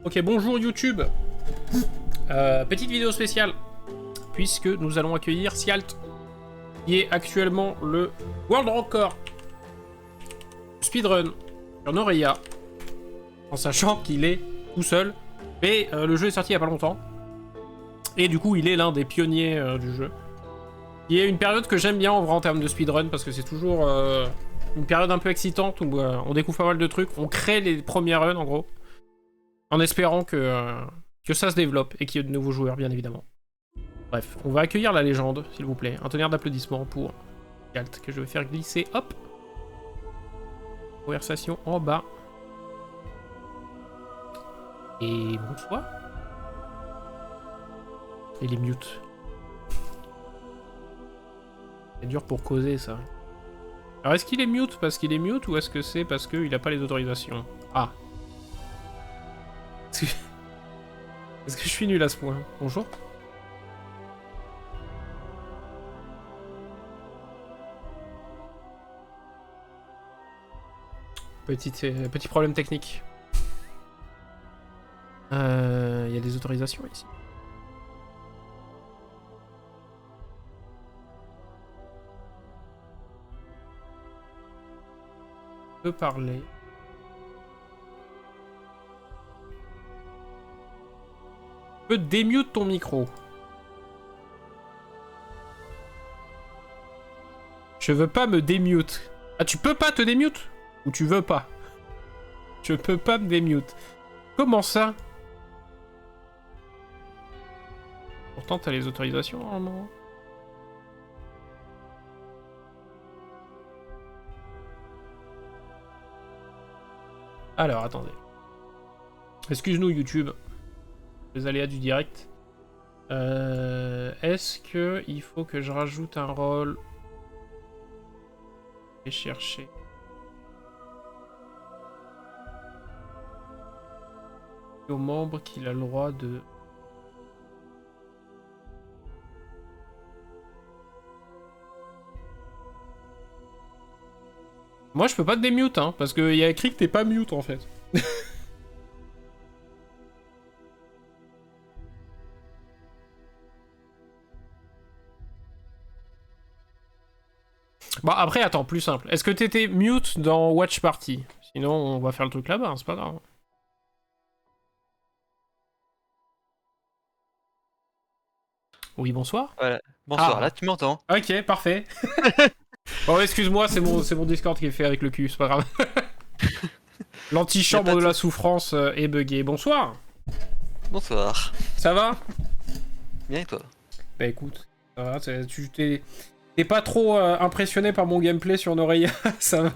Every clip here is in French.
Ok, bonjour YouTube. Petite vidéo spéciale, puisque nous allons accueillir Sialt, qui est actuellement le World Record speedrun sur Noreia, en sachant qu'il est tout seul, mais le jeu est sorti il y a pas longtemps, et du coup il est l'un des pionniers du jeu. Il y a une période que j'aime bien en vrai en termes de speedrun, parce que c'est toujours une période un peu excitante, où on découvre pas mal de trucs, on crée les premiers runs en gros, en espérant que ça se développe et qu'il y ait de nouveaux joueurs, bien évidemment. Bref, on va accueillir la légende, s'il vous plaît. Un tonnerre d'applaudissements pour Sialt, que je vais faire glisser. Hop. Conversation en bas. Et bonsoir. Il est mute. C'est dur pour causer, ça. Alors, est-ce qu'il est mute parce qu'il est mute, ou est-ce que c'est parce qu'il a pas les autorisations? Ah. Est-ce que je suis nul à ce point? Bonjour. Petit problème technique. Il y a des autorisations ici. Je peux parler. Je peux démute ton micro. Je veux pas me démute. Ah, tu peux pas te démute? Ou tu veux pas? Je peux pas me démute. Comment ça? Pourtant, t'as les autorisations, normalement. Alors, attendez. Excuse-nous, YouTube. Les aléas du direct. Est-ce que il faut que je rajoute un rôle et chercher aux membres qu'il a le droit de... Moi, je peux pas te démute, hein, parce qu'il y a écrit que t'es pas mute, en fait. Bon, après, attends, plus simple. Est-ce que t'étais mute dans Watch Party? Sinon, on va faire le truc là-bas, hein, c'est pas grave. Oui, bonsoir. Voilà. Bonsoir, Ah. là tu m'entends. Ok, parfait. Oh, excuse-moi, c'est mon Discord qui est fait avec le cul, c'est pas grave. L'antichambre de la souffrance est buggé. Bonsoir. Bonsoir. Ça va? Bien et toi? Bah écoute, ça va, tu t'es pas trop impressionné par mon gameplay sur Noreia, ça va?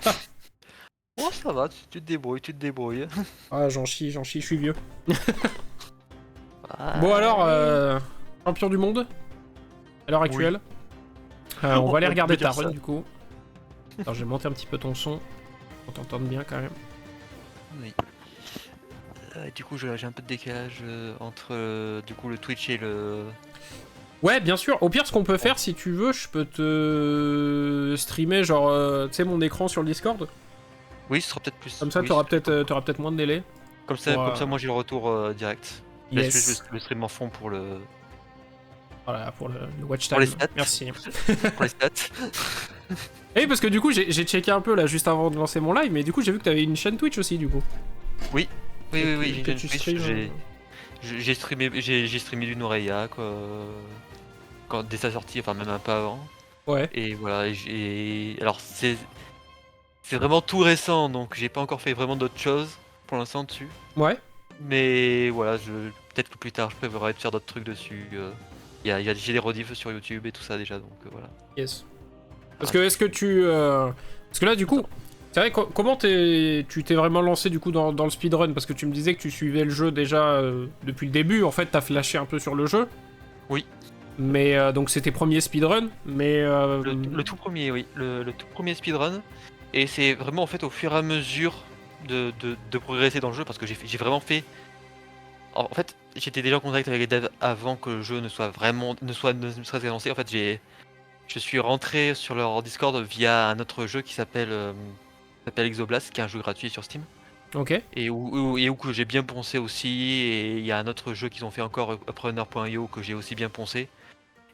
Oh ça va, tu te débrouilles, tu te débrouilles. Ah, j'en chie, je suis vieux. Ah, Bon alors, champion du monde, à l'heure actuelle. On va aller regarder ta run du coup. Alors je vais monter un petit peu ton son, pour t'entendre bien quand même. Oui. Du coup j'ai un peu de décalage entre du coup le Twitch et le... Ouais, bien sûr. Au pire, ce qu'on peut faire, si tu veux, je peux te streamer, genre, tu sais, mon écran sur le Discord. Oui, ce sera peut-être plus... Comme ça, oui, t'auras peut-être moins de délai. Comme ça, pour, moi j'ai le retour direct. Yes. Le stream en fond pour le... Voilà, pour le watch time. Pour les stats. Merci. pour les stats. Et parce que du coup, j'ai checké un peu là, juste avant de lancer mon live, mais du coup, j'ai vu que t'avais une chaîne Twitch aussi, du coup. Oui, oui, j'ai Que une tu Twitch, stream, j'ai streamé du Noreia quoi, dès sa sortie, enfin même un peu avant. Ouais. Et voilà, alors c'est vraiment tout récent, donc j'ai pas encore fait vraiment d'autres choses pour l'instant dessus. Ouais. Mais voilà, peut-être que plus tard je prévoirai de faire d'autres trucs dessus. J'ai des rediffs sur YouTube et tout ça déjà, donc voilà. Yes. Parce que est-ce que tu... Parce que là, du coup, c'est vrai, comment tu t'es vraiment lancé du coup dans le speedrun? Parce que tu me disais que tu suivais le jeu déjà depuis le début, en fait, t'as flashé un peu sur le jeu. Oui. Mais donc c'était premier speedrun, mais... Le tout premier, oui, le tout premier speedrun. Et c'est vraiment en fait au fur et à mesure de progresser dans le jeu, parce que j'ai vraiment fait... En fait, j'étais déjà en contact avec les devs avant que le jeu ne serait annoncé. En fait, je suis rentré sur leur Discord via un autre jeu qui s'appelle Exoblast, qui est un jeu gratuit sur Steam. Ok. et où que j'ai bien poncé aussi, et il y a un autre jeu qu'ils ont fait encore, Upreneur.io, que j'ai aussi bien poncé.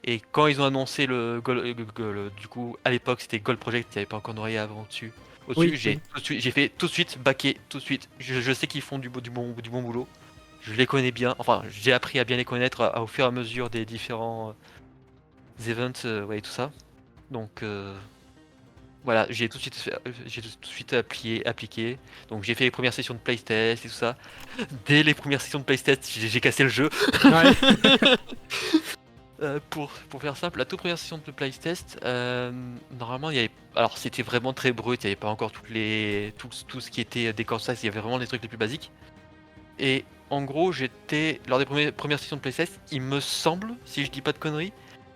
Et quand ils ont annoncé du coup, à l'époque c'était Gold Project, il n'y avait pas encore Noria avant dessus. Au-dessus, Oui, oui. j'ai fait tout de suite baquer, tout de suite. Je sais qu'ils font du bon boulot. Je les connais bien, enfin j'ai appris à bien les connaître au fur et à mesure des différents events, ouais, et tout ça. Donc voilà, j'ai tout de suite appliqué. Donc j'ai fait les premières sessions de playtest et tout ça. Dès les premières sessions de playtest, j'ai cassé le jeu. Ouais. Pour faire simple, la toute première session de playtest, normalement il y avait. Alors c'était vraiment très brut, il n'y avait pas encore tout ce qui était décor, ça, il y avait vraiment les trucs les plus basiques. Et en gros, lors des premières sessions de playtest, il me semble, si je dis pas de conneries,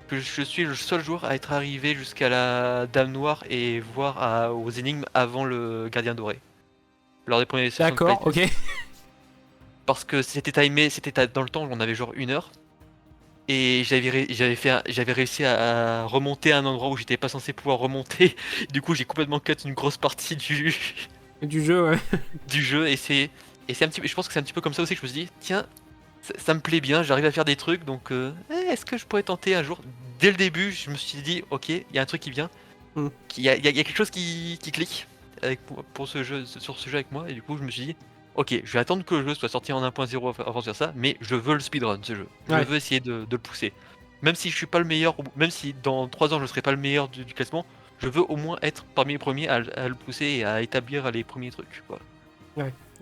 que je suis le seul joueur à être arrivé jusqu'à la Dame Noire et voir aux énigmes avant le Gardien Doré. Lors des premières sessions de D'accord, playtest. ok. Parce que c'était timé, dans le temps, on avait genre 1 heure. Et j'avais réussi à remonter à un endroit où j'étais pas censé pouvoir remonter. Du coup, j'ai complètement cut une grosse partie Du jeu, ouais. du jeu. Et c'est un petit peu, je pense que c'est un petit peu comme ça aussi que je me suis dit, tiens, ça me plaît bien, j'arrive à faire des trucs, donc est-ce que je pourrais tenter un jour? Dès le début, je me suis dit, ok, il y a un truc qui vient, Mm. il y a quelque chose qui clique pour ce jeu, sur ce jeu avec moi, et du coup, je me suis dit, ok, je vais attendre que le jeu soit sorti en 1.0 avant de faire ça, mais je veux le speedrun, ce jeu. Je Ouais. veux essayer de le pousser. Même si je suis pas le meilleur, même si dans 3 ans je serai pas le meilleur du classement, je veux au moins être parmi les premiers à le pousser et à établir les premiers trucs, quoi.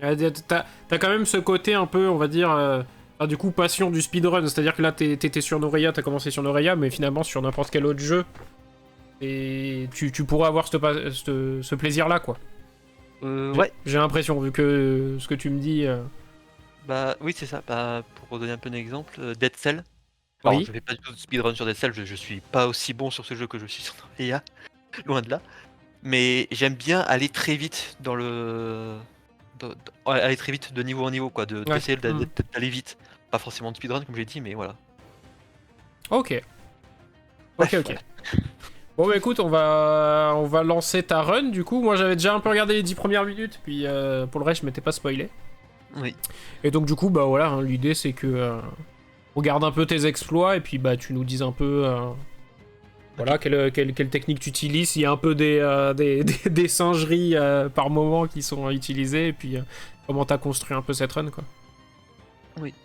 T'as quand même ce côté un peu, on va dire, du coup, passion du speedrun. C'est-à-dire que là, t'étais sur Noreia, t'as commencé sur Noreia, mais finalement, sur n'importe quel autre jeu, et tu pourrais avoir ce plaisir-là, quoi. Ouais, J'ai l'impression, vu que ce que tu me dis... bah oui, c'est ça. Bah, pour donner un peu d'exemple, Dead Cell. Alors, Oui. je fais pas du tout de speedrun sur Dead Cell, je suis pas aussi bon sur ce jeu que je suis sur Noria, loin de là. Mais j'aime bien aller très vite ouais, aller très vite de niveau en niveau, quoi, Ouais. d'essayer Mm. d'aller vite. Pas forcément de speedrun, comme j'ai dit, mais voilà. Ok. Ok, Bref, ok. voilà. Bon bah écoute, on va lancer ta run du coup. Moi j'avais déjà un peu regardé les 10 premières minutes, puis pour le reste je m'étais pas spoilé. Oui. Et donc du coup bah voilà, hein, l'idée c'est que on regarde un peu tes exploits et puis bah tu nous dises un peu voilà quelle technique tu utilises. Il y a un peu des singeries par moment qui sont utilisées et puis comment t'as construit un peu cette run quoi. Oui.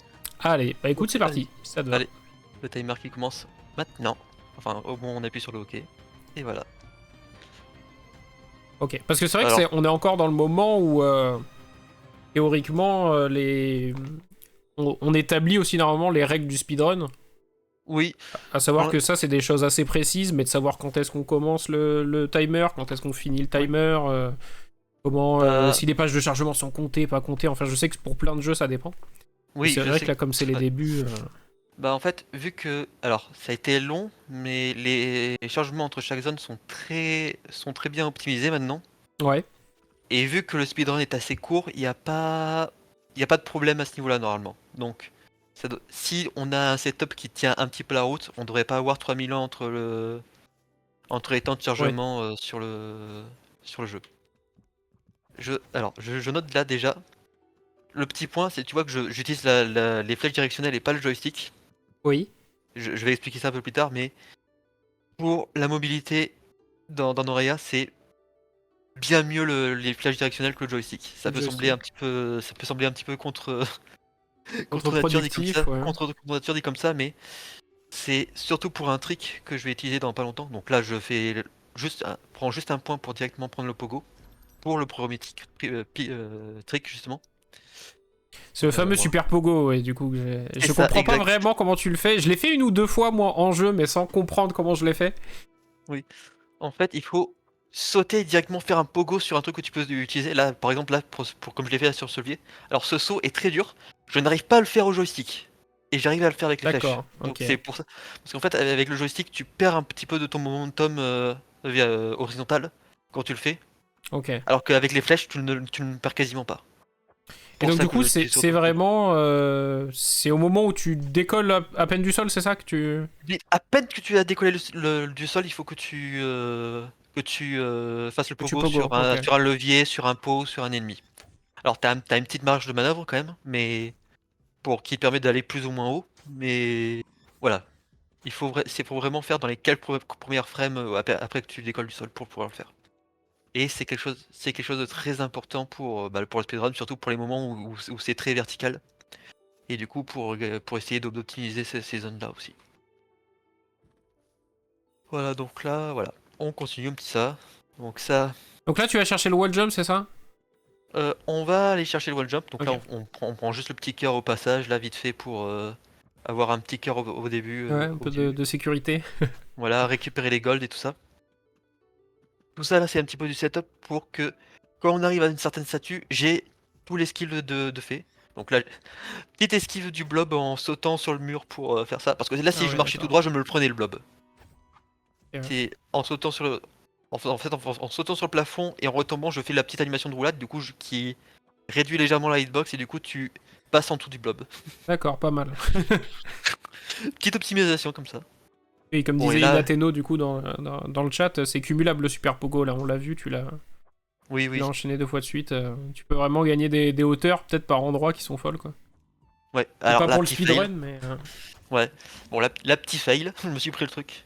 Allez, bah écoute c'est Allez. parti, si ça te va. Allez, le timer qui commence maintenant. Enfin, au moment où on appuie sur le OK. Et voilà. Ok, parce que c'est vrai que Alors, on est encore dans le moment où théoriquement on établit aussi normalement les règles du speedrun. oui. À savoir Alors, que ça, c'est des choses assez précises, mais de savoir quand est-ce qu'on commence le timer, quand est-ce qu'on finit le timer, comment, bah, si les pages de chargement sont comptées, pas comptées. Enfin, je sais que pour plein de jeux, ça dépend. Mais oui, c'est je vrai sais que là, comme c'est les ouais. débuts. Bah en fait, vu que, alors ça a été long, mais les changements entre chaque zone sont très bien optimisés maintenant. Ouais, Et vu que le speedrun est assez court, il y a pas de problème à ce niveau-là normalement. Donc, si on a un setup qui tient un petit peu la route, on devrait pas avoir 3000 ans entre les temps de ouais. chargement sur le jeu. Alors, je note là déjà. Le petit point, c'est tu vois que j'utilise les flèches directionnelles et pas le joystick. Oui. Je vais expliquer ça un peu plus tard, mais pour la mobilité dans Norea, c'est bien mieux les flèches directionnelles que le joystick. Ça Le peut sembler un joystick. petit peu, contre nature dit comme Contre-productif, ça, ouais. contre nature dit comme ça, mais c'est surtout pour un trick que je vais utiliser dans pas longtemps. Donc là, je fais prends juste un point pour directement prendre le pogo pour le premier trick justement. C'est le fameux Voilà. Super Pogo, ouais, du coup. C'est Je ça, comprends pas exact. vraiment comment tu le fais. Je l'ai fait une ou deux fois, moi, en jeu, mais sans comprendre comment je l'ai fait. Oui. En fait, il faut sauter directement, faire un pogo sur un truc que tu peux utiliser. Là, par exemple, là, comme je l'ai fait là sur ce levier. Alors, ce saut est très dur. Je n'arrive pas à le faire au joystick. Et j'arrive à le faire avec les flèches. D'accord, Donc, ok. c'est pour ça. Parce qu'en fait, avec le joystick, tu perds un petit peu de ton momentum horizontal quand tu le fais. Ok. Alors qu'avec les flèches, tu ne perds quasiment pas. Et Pour donc ça du que coup, j'utilise c'est surtout le pogo. vraiment... c'est au moment où tu décolles à peine du sol, c'est ça que tu... Mais à peine que tu as décollé du sol, il faut que tu fasses le Que tu pogo pogo, sur ok. un levier, sur un pot, sur un ennemi. Alors t'as une petite marge de manœuvre quand même, mais qui te permet d'aller plus ou moins haut. Mais voilà, c'est pour vraiment faire dans les quelques premières frames après que tu décolles du sol pour pouvoir le faire. Et c'est quelque chose de très important pour le speedrun, surtout pour les moments où c'est très vertical. Et du coup pour essayer d'optimiser ces zones-là aussi. Voilà, donc là, voilà. On continue un petit ça. Donc ça, Donc là, tu vas chercher le wall jump, c'est ça? on va aller chercher le wall jump. Donc là, Ok. on prend juste le petit cœur au passage, là, vite fait, pour avoir un petit cœur au début. Ouais, un peu de sécurité. Voilà, récupérer les golds et tout ça. Tout ça, là, c'est un petit peu du setup pour que, quand on arrive à une certaine statue, j'ai tous les skills de fait. Donc là, petite esquive du blob en sautant sur le mur pour faire ça. Parce que là, Ah si je ouais, marchais tout d'accord. droit, je me le prenais le blob. Ok, ouais. C'est en sautant sur le. En sautant sur le plafond et en retombant, je fais la petite animation de roulade, du coup, qui réduit légèrement la hitbox et du coup, tu passes en dessous du blob. D'accord, pas mal. Petite optimisation comme ça. Et comme Bon, et disait là, Inateno du coup dans le chat, c'est cumulable le super pogo là, on l'a vu, oui, tu l'as oui, enchaîné 2 fois de suite. Tu peux vraiment gagner des hauteurs, peut-être par endroits qui sont folles quoi. ouais. C'est Alors pas là, pour le petit fail. speedrun, mais. Ouais. Bon, la petit fail, je me suis pris le truc.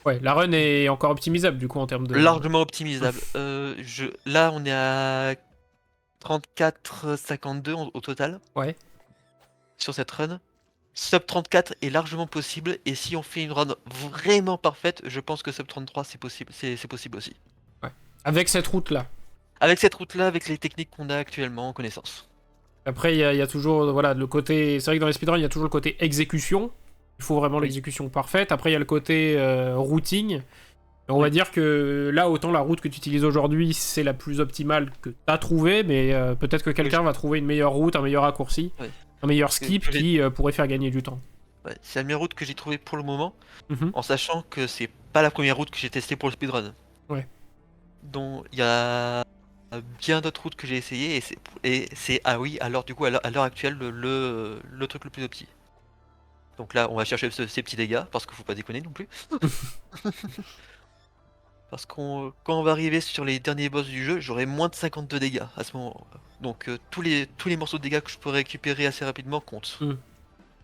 Ouais, la run est encore optimisable du coup en termes de. Largement optimisable. Là, on est à 34,52 au total Ouais, sur cette run. Sub 34 est largement possible et si on fait une run vraiment parfaite, je pense que sub 33 c'est possible, c'est possible aussi. ouais. Avec cette route là. Avec cette route-là, avec les techniques qu'on a actuellement en connaissance. Après, il y a toujours voilà, le côté. C'est vrai que dans les speedruns, il y a toujours le côté exécution. Il faut vraiment Oui, l'exécution parfaite. Après, il y a le côté routing. Et on va oui, dire que là, autant la route que tu utilises aujourd'hui, c'est la plus optimale que tu as trouvée, mais peut-être que oui, quelqu'un va trouver une meilleure route, un meilleur raccourci, ouais. un meilleur Que- skip que j'ai- qui pourrait faire gagner du temps. ouais, c'est la meilleure route que j'ai trouvée pour le moment, Mhm. en sachant que c'est pas la première route que j'ai testée pour le speedrun. Ouais. Donc il y a bien d'autres routes que j'ai essayées et c'est ah oui, alors du coup à l'heure actuelle le truc le plus opti. Donc là on va chercher ces petits dégâts parce qu'il faut pas déconner non plus. Parce qu'on quand on va arriver sur les derniers boss du jeu, j'aurai moins de 52 dégâts à ce moment. Donc tous les morceaux de dégâts que je peux récupérer assez rapidement comptent. Mm.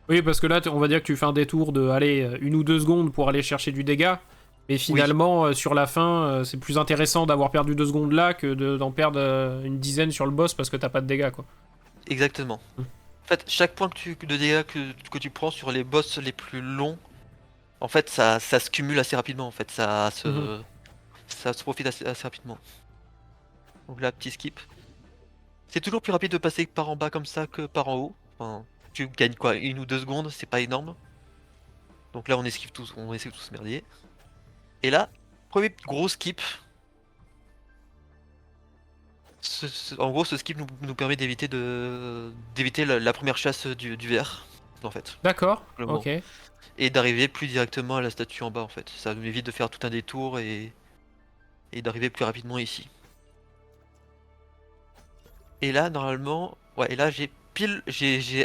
Oui, parce que là, on va dire que tu fais un détour de allez, 1 ou 2 secondes pour aller chercher du dégât. Mais Oui, finalement, sur la fin, c'est plus intéressant d'avoir perdu 2 secondes là que d'en perdre une dizaine sur le boss parce que t'as pas de dégâts, quoi. exactement. Mm. En fait, chaque point de dégâts que tu prends sur les boss les plus longs, en fait, ça se cumule assez rapidement. En fait, Mhm. ça se profite assez rapidement. Donc là, petit skip. C'est toujours plus rapide de passer par en bas comme ça que par en haut. Enfin, tu gagnes quoi, 1 ou 2 secondes, c'est pas énorme. Donc là, on esquive tous ce merdier. Et là, premier gros skip. En gros, ce skip nous permet d'éviter la première chasse du ver, en fait, D'accord, simplement. ok. Et d'arriver plus directement à la statue en bas, en fait. Ça nous évite de faire tout un détour et d'arriver plus rapidement ici. Et là, normalement, ouais, et là j'ai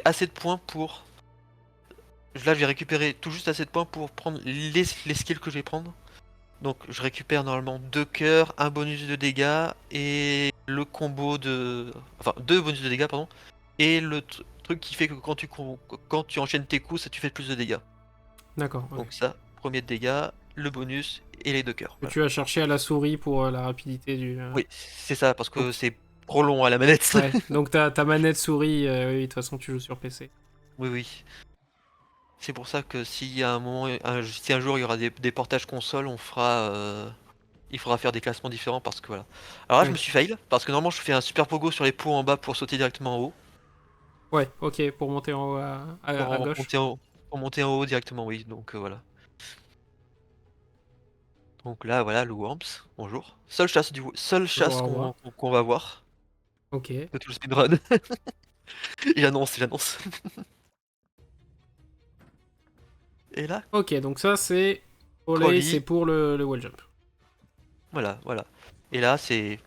assez de points pour. Là, j'ai récupéré tout juste assez de points pour prendre les skills que je vais prendre. Donc, je récupère normalement 2 cœurs, un bonus de dégâts et le combo de. Enfin, 2 bonus de dégâts, pardon. Et le truc qui fait que quand tu enchaînes tes coups, ça tu fais plus de dégâts. D'accord, ok. Donc, ça, premier de dégâts, le bonus et les 2 cœurs. Que Voilà. tu as cherché à la souris pour la rapidité du. Oui, c'est ça, parce Donc, que c'est trop long à la manette. ouais, donc ta manette souris, oui, de toute façon, tu joues sur PC. Oui, oui. C'est pour ça que si à un moment, si un jour il y aura des portages console, il faudra faire des classements différents parce que voilà. Alors là, je Ouais, me suis fail parce que normalement je fais un super pogo sur les pots en bas pour sauter directement en haut, ouais, ok, pour monter en haut à pour gauche. monter en haut directement, oui. Donc voilà. Donc là, voilà, le Worms. Bonjour. Seule Bonjour, chasse au revoir. qu'on va voir Ok. de tout le speedrun. J'annonce. Et là, Ok, donc ça, c'est. Olé, c'est Crowley. pour le wall jump. Voilà, voilà. Et là, c'est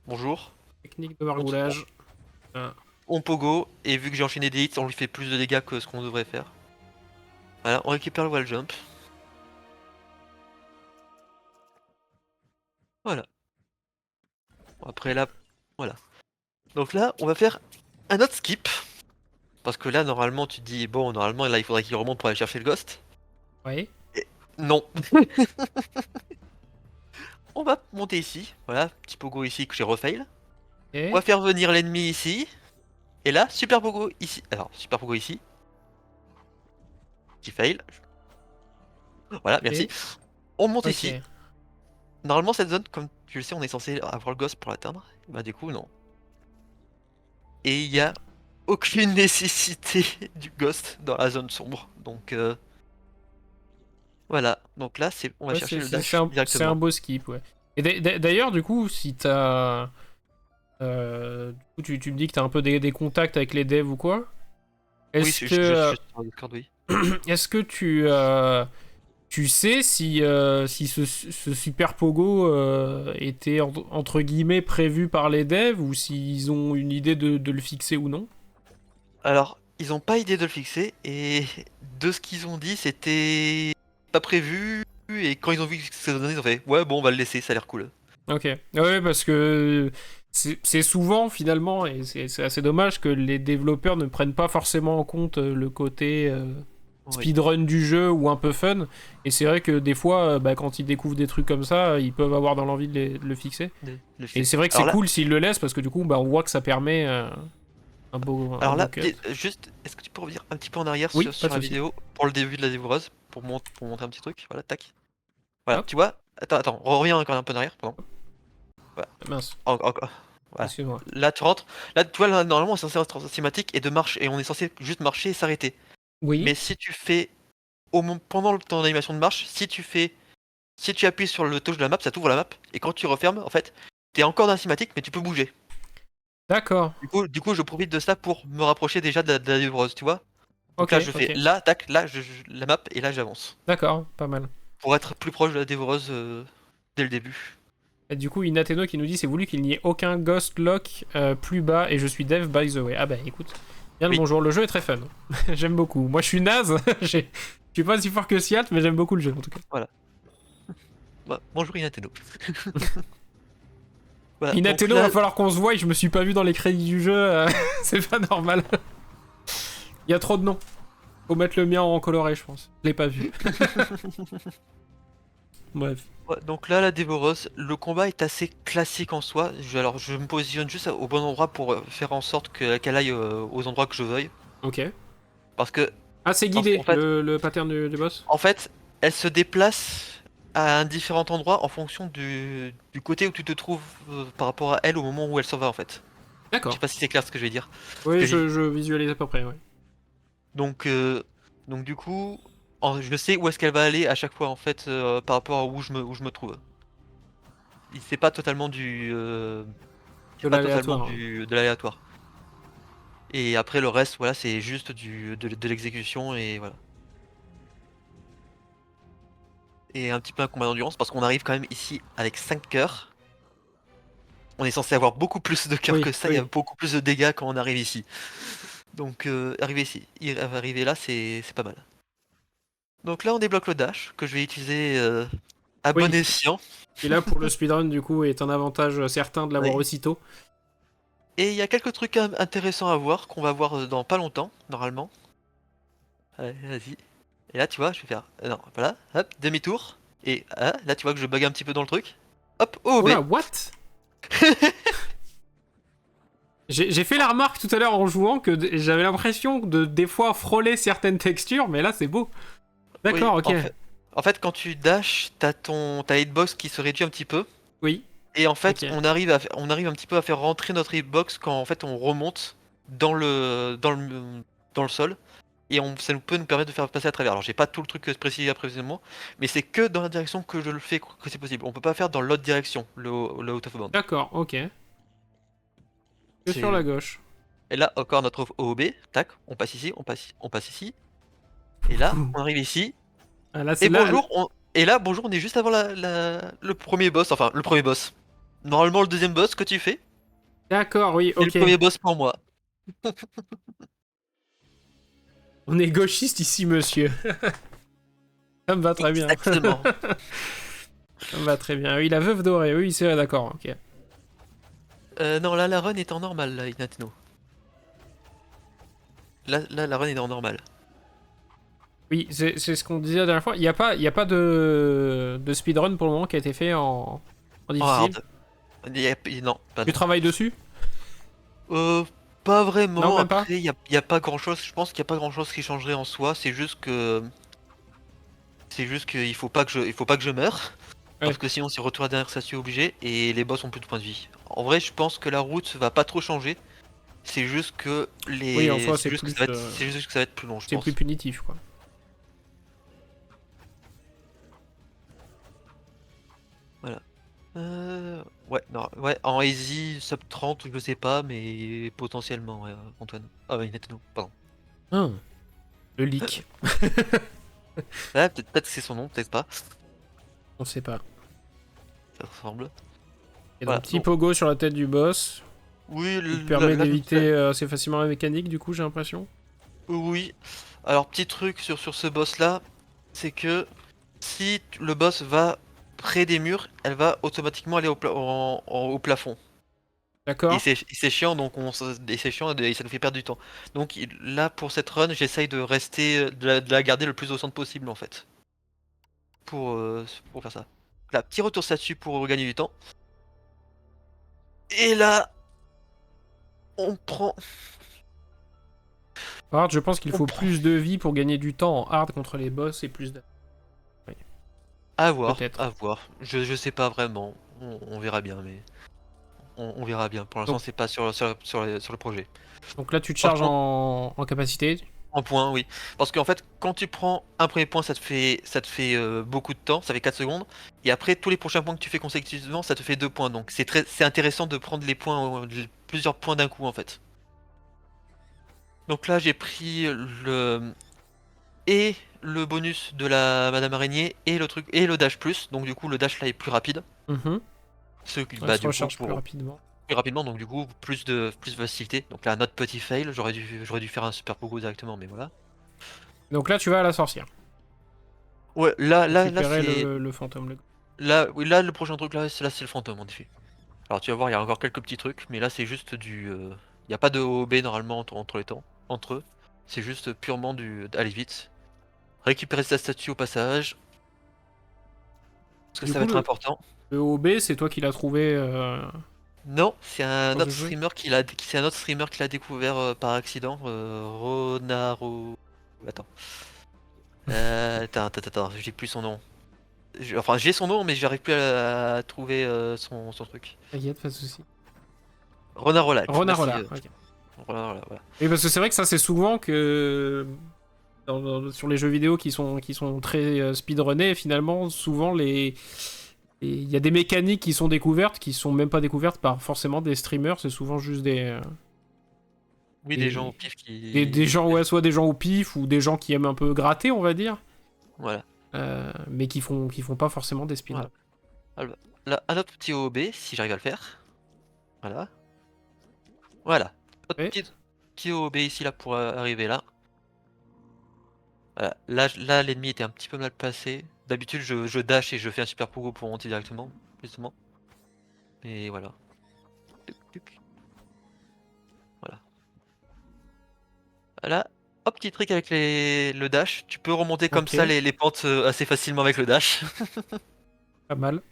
bonjour. Technique de On, on, margoulage. Ah, on pogo et vu que j'ai enchaîné des hits, on lui fait plus de dégâts que ce qu'on devrait faire. Voilà, on récupère le wall jump. Voilà. Bon, après là, Voilà. Donc là, on va faire un autre skip. Parce que là, normalement, tu te dis, bon, normalement, là, il faudrait qu'il remonte pour aller chercher le ghost. Oui. Non. On va monter ici. Voilà, petit pogo ici que j'ai refail. On va Et... faire venir l'ennemi ici. Et là, super pogo ici. Alors, super pogo ici. Qui fail. Voilà, merci. et... On monte ici. Ok. Normalement, cette zone, comme tu le sais, on est censé avoir le ghost pour l'atteindre. Bah, du coup, non. Et il y a aucune nécessité du ghost dans la zone sombre. Donc, voilà. Donc là, on va Ouais, chercher le c'est dash un directement. beau skip, ouais. Et d'ailleurs, du coup, si t'as... du coup, tu me dis que t'as un peu des contacts avec les devs ou quoi? Oui, Est-ce je que, suis sur Discord, oui. est-ce que tu sais si, si ce Super Pogo était entre guillemets prévu par les devs ou s'ils ont une idée de le fixer ou non? Alors, ils ont pas idée de le fixer, et de ce qu'ils ont dit, c'était pas prévu, et quand ils ont vu que ça donnait, ils ont fait ouais, bon, on va le laisser, ça a l'air cool. Ok. Ouais, parce que c'est souvent finalement, et c'est assez dommage que les développeurs ne prennent pas forcément en compte le côté Oui. speedrun du jeu ou un peu fun. Et c'est vrai que des fois, bah, quand ils découvrent des trucs comme ça, ils peuvent avoir dans l'envie de le fixer. Le Et fixer. c'est vrai que c'est Alors là, cool s'ils le laissent parce que du coup, bah, on voit que ça permet un alors beau là, cut. juste, est-ce que tu peux revenir un petit peu en arrière Oui, pas sur de la souci. vidéo pour le début de la dévoreuse, pour montrer un petit truc, voilà, tac. Voilà, Hop, tu vois, attends, reviens encore un peu en arrière, pardon. Voilà. mince, Voilà. excuse-moi. Là, tu rentres. Là, tu vois, là, normalement, on est censé rentrer en cinématique et de marche, et on est censé juste marcher et s'arrêter. Oui, Mais si tu fais pendant ton animation de marche, si tu appuies sur le touche de la map, ça t'ouvre la map, et quand tu refermes, en fait, t'es encore dans la cinématique, mais tu peux bouger. d'accord. Du coup, je profite de ça pour me rapprocher déjà de la livreuse, tu vois. Donc Ok, là, je fais ok. là, tac, là, la map, et là, j'avance. D'accord, pas mal. Pour être plus proche de la dévoreuse dès le début. Et du coup, Inateno qui nous dit c'est voulu qu'il n'y ait aucun Ghost Lock plus bas et je suis dev by the way. Ah bah écoute, bien le Oui. bonjour, le jeu est très fun. J'aime beaucoup. Moi je suis naze, je suis pas si fort que Siat, mais j'aime beaucoup le jeu en tout cas. Voilà. Bah, bonjour Inateno. Voilà, donc Inateno, là, va falloir qu'on se voie, je me suis pas vu dans les crédits du jeu, c'est pas normal. Il y a trop de noms. Faut mettre le mien en coloré, je pense. Je l'ai pas vu. Bref. ouais, donc là, la dévoreuse, le combat est assez classique en soi. Alors, je me positionne juste au bon endroit pour faire en sorte qu'elle aille aux endroits que je veuille. Ok. Parce que, Ah, c'est en guidé, fait, le pattern du boss? en fait, elle se déplace à un différent endroit en fonction du côté où tu te trouves par rapport à elle au moment où elle s'en va, en fait. Je sais D'accord. pas si c'est clair ce que je vais dire. Ce Oui, que j'ai dit. je visualise à peu près, ouais. Donc, du coup, je sais où est-ce qu'elle va aller à chaque fois, en fait, par rapport à où je me trouve. C'est pas totalement De l'aléatoire. Hein. de l'aléatoire. Et après le reste, voilà, c'est juste de l'exécution et voilà. Et un petit peu un combat d'endurance parce qu'on arrive quand même ici avec 5 cœurs. On est censé avoir beaucoup plus de cœurs Oui, que ça, il y a oui. beaucoup plus de dégâts quand on arrive ici. Donc arriver ici, arriver là, c'est pas mal. Donc là on débloque le dash que je vais utiliser à bon Oui. escient. Et là, pour le speedrun, du coup, est un avantage certain de l'avoir Oui. aussitôt. Et il y a quelques trucs intéressants à voir qu'on va voir dans pas longtemps, normalement. Allez, vas-y. Et là, tu vois, je vais faire. Non, voilà, hop, demi-tour. Et là, tu vois que je bug un petit peu dans le truc. Hop, Oh OOB. là, what? J'ai fait la remarque tout à l'heure en jouant que j'avais l'impression de des fois frôler certaines textures, mais là, c'est beau. Oui, D'accord, ok. en fait, quand tu dash, ta hitbox qui se réduit un petit peu. Oui, Et en fait, ok. on arrive un petit peu à faire rentrer notre hitbox quand en fait on remonte dans le sol. Et ça peut nous permettre de faire passer à travers. Alors, j'ai pas tout le truc précis précisément, mais c'est que dans la direction que je le fais que c'est possible. On peut pas faire dans l'autre direction, le out of bound. D'accord, ok. Que sur C'est la gauche. Et là, encore notre OOB, tac, on passe ici, on passe ici. Et là, on arrive ici. Ah, là, c'est Et là. bonjour, on est juste avant le premier boss, enfin le premier boss. Normalement, le deuxième boss que tu fais, D'accord, oui, c'est le ok. premier boss pour moi. On est gauchiste ici, monsieur. Ça me va très bien. Exactement. Ça me va très bien. Oui, la veuve dorée, oui, c'est vrai, d'accord, ok. Non, là, la run est en normal, là, Ignatino. Là, la run est en normal. Oui, c'est ce qu'on disait la dernière fois. Il y a pas de speedrun pour le moment qui a été fait en En difficile. hard. Non, pas Tu non. travailles dessus? Euh, Pas Non, vraiment. même pas? Après, y a pas grand chose. Je pense qu'il y a pas grand chose qui changerait en soi. C'est juste qu'il faut pas que je meure. Ouais. Parce que sinon, c'est retour à la dernière statue obligé. Et les boss ont plus de points de vie. En vrai, je pense que la route va pas trop changer. C'est juste que Oui, en les. soi, c'est plus, C'est juste que ça va être plus long, je c'est plus pense. punitif, quoi. Voilà. Ouais, non, ouais, en easy, sub 30, je sais pas, mais potentiellement, ouais, Antoine. Ah ouais, Netano, pardon. Hum, le leak. Ouais, peut-être que c'est son nom, peut-être pas, On sait pas. ça ressemble. Il y a un Voilà, petit donc, pogo sur la tête du boss oui, qui te permet là, d'éviter assez facilement la mécanique, du coup, j'ai l'impression. oui. Alors, petit truc sur ce boss-là, c'est que si le boss va près des murs, elle va automatiquement aller au plafond. Et D'accord? c'est chiant, donc et c'est chiant et ça nous fait perdre du temps. Donc là, pour cette run, j'essaye de rester, de la garder le plus au centre possible en fait, pour, euh, pour faire ça. Là, petit retour statut pour gagner du temps. Et là, on prend, Hard, je pense qu'il on faut prend. plus de vie pour gagner du temps en hard contre les boss et plus de... Oui, À voir, peut-être. à voir. Je sais pas vraiment. On verra bien, mais on verra bien. Pour l'instant, Donc, c'est pas sur le projet. donc là, tu te Par charges contre, en capacité. en point, oui. Parce qu'en fait, quand tu prends un premier point, ça te fait beaucoup de temps, ça fait 4 secondes. Et après, tous les prochains points que tu fais consécutivement, ça te fait 2 points. Donc c'est intéressant de prendre les points, plusieurs points d'un coup en fait. Donc là, j'ai pris et le bonus de la Madame Araignée et le truc et le dash plus. Donc du coup, le dash là est plus rapide. Mhm. Ce qui, Ouais, bah se du coup, recharge plus pour rapidement. plus rapidement, donc du coup, plus de facilité. Donc là, notre petit fail, j'aurais dû faire un super pogo directement, mais voilà. Donc là, tu vas à la sorcière. Ouais, là, Récupérer c'est le fantôme. là, oui, là, le prochain truc c'est le fantôme en effet. Alors tu vas voir, il y a encore quelques petits trucs, mais là c'est juste il n'y a pas de OB normalement entre les temps, entre eux. C'est juste purement aller vite. Récupérer sa statue au passage, parce que Du ça va coup, être important. le OB, c'est toi qui l'as trouvé Non, c'est un dans autre le jeu. streamer c'est un autre streamer qui l'a découvert par accident. Ronaro. Attends. Attends, j'ai plus son nom. Enfin, j'ai son nom, mais j'arrive plus à trouver son truc. T'inquiète, pas de soucis. Ronarolat, merci. Ronarola, ok. Ronarolat, voilà. Et parce que c'est vrai que ça, c'est souvent que sur les jeux vidéo qui sont très speedrunnés, finalement, souvent il y a des mécaniques qui sont découvertes, qui sont même pas découvertes par forcément des streamers, c'est souvent juste Oui, des gens au des, pif des qui. gens, ouais, soit des gens au pif ou des gens qui aiment un peu gratter, on va dire, Voilà. mais qui font pas forcément des speedruns. Voilà. Alors, là, un autre petit OB, si j'arrive à le faire. Voilà. Voilà. Autre Ouais. petit OB ici, là, pour arriver là. Voilà. Là, l'ennemi était un petit peu mal placé. D'habitude, je dash et je fais un super pogo pour monter directement, justement. Et voilà. Tuc, tuc. Voilà. Voilà. Hop, petit trick avec le dash. Tu peux remonter comme ça Ok, les pentes assez facilement avec le dash. pas mal.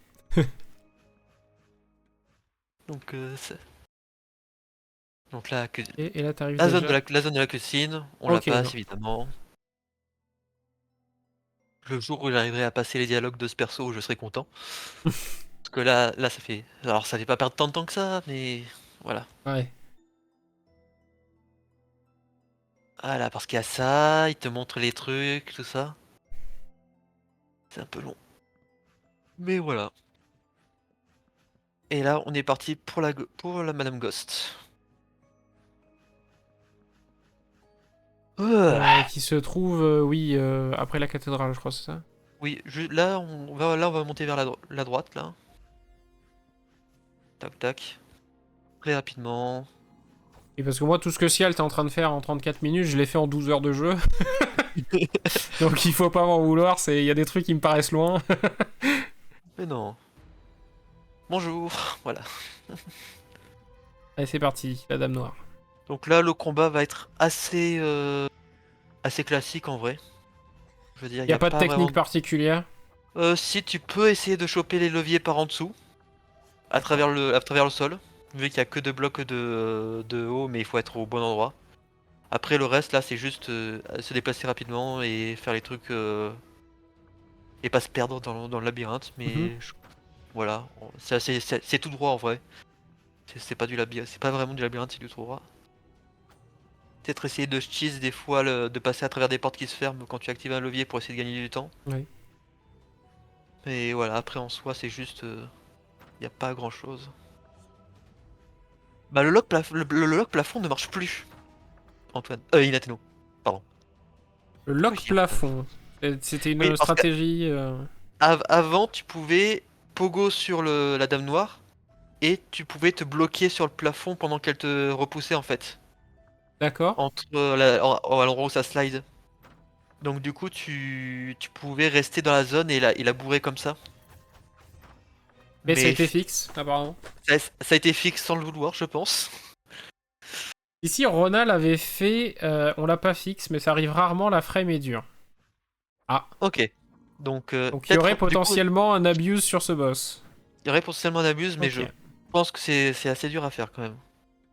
Donc, donc là, Et là, t'arrives la zone de déjà. la zone de la cuisine, on la Ok, non. passe évidemment. Le jour où j'arriverai à passer les dialogues de ce perso, je serai content. Parce que là, ça fait. Alors, ça fait pas perdre tant de temps que ça, mais voilà. Ouais. Voilà, parce qu'il y a ça, il te montre les trucs, tout ça. C'est un peu long. Mais voilà. Et là, on est parti pour la Madame Ghost. Qui se trouve, oui, après la cathédrale, je crois, c'est ça? Oui, là, on va monter vers la droite, là. Tac, tac. Très rapidement. Et parce que moi, tout ce que Ciel t'es en train de faire en 34 minutes, je l'ai fait en 12 heures de jeu. Donc il faut pas m'en vouloir, il y a des trucs qui me paraissent loin. Mais non. Bonjour. Voilà. Allez, c'est parti, la dame noire. Donc là, le combat va être assez classique en vrai. Je veux dire, il Y n'y a a pas de pas vraiment. technique particulière. Si tu peux essayer de choper les leviers par en dessous, à travers le sol, vu qu'il y a que 2 blocs de haut, mais il faut être au bon endroit. Après le reste là, c'est juste se déplacer rapidement et faire les trucs et pas se perdre dans le labyrinthe. Mhm. Mais voilà, c'est tout droit en vrai. C'est pas du labyrinthe, c'est pas vraiment du labyrinthe, c'est du tout droit. Peut-être essayer de cheese des fois, de passer à travers des portes qui se ferment quand tu actives un levier pour essayer de gagner du temps. Oui. Mais voilà, après en soi, c'est juste, y a pas grand chose. Bah le lock plafond ne marche plus, Antoine. Inateno. Pardon. Le Pourquoi lock je dis Antoine? plafond. C'était Oui, une parce que stratégie. avant tu pouvais pogo sur la dame noire et tu pouvais te bloquer sur le plafond pendant qu'elle te repoussait en fait. D'accord. Entre à l'endroit où ça slide. Donc du coup tu pouvais rester dans la zone et la bourrer comme ça. Mais ça a Mais été fixe, apparemment. ça a été fixe sans le vouloir, je pense. Ici, Ronald avait fait. On l'a pas fixe, mais ça arrive rarement, la frame est dure. Ah. Ok. Donc Donc il y aurait peut-être du coup potentiellement un abuse sur ce boss. il y aurait potentiellement un abuse, mais je Ok. pense que c'est assez dur à faire quand même.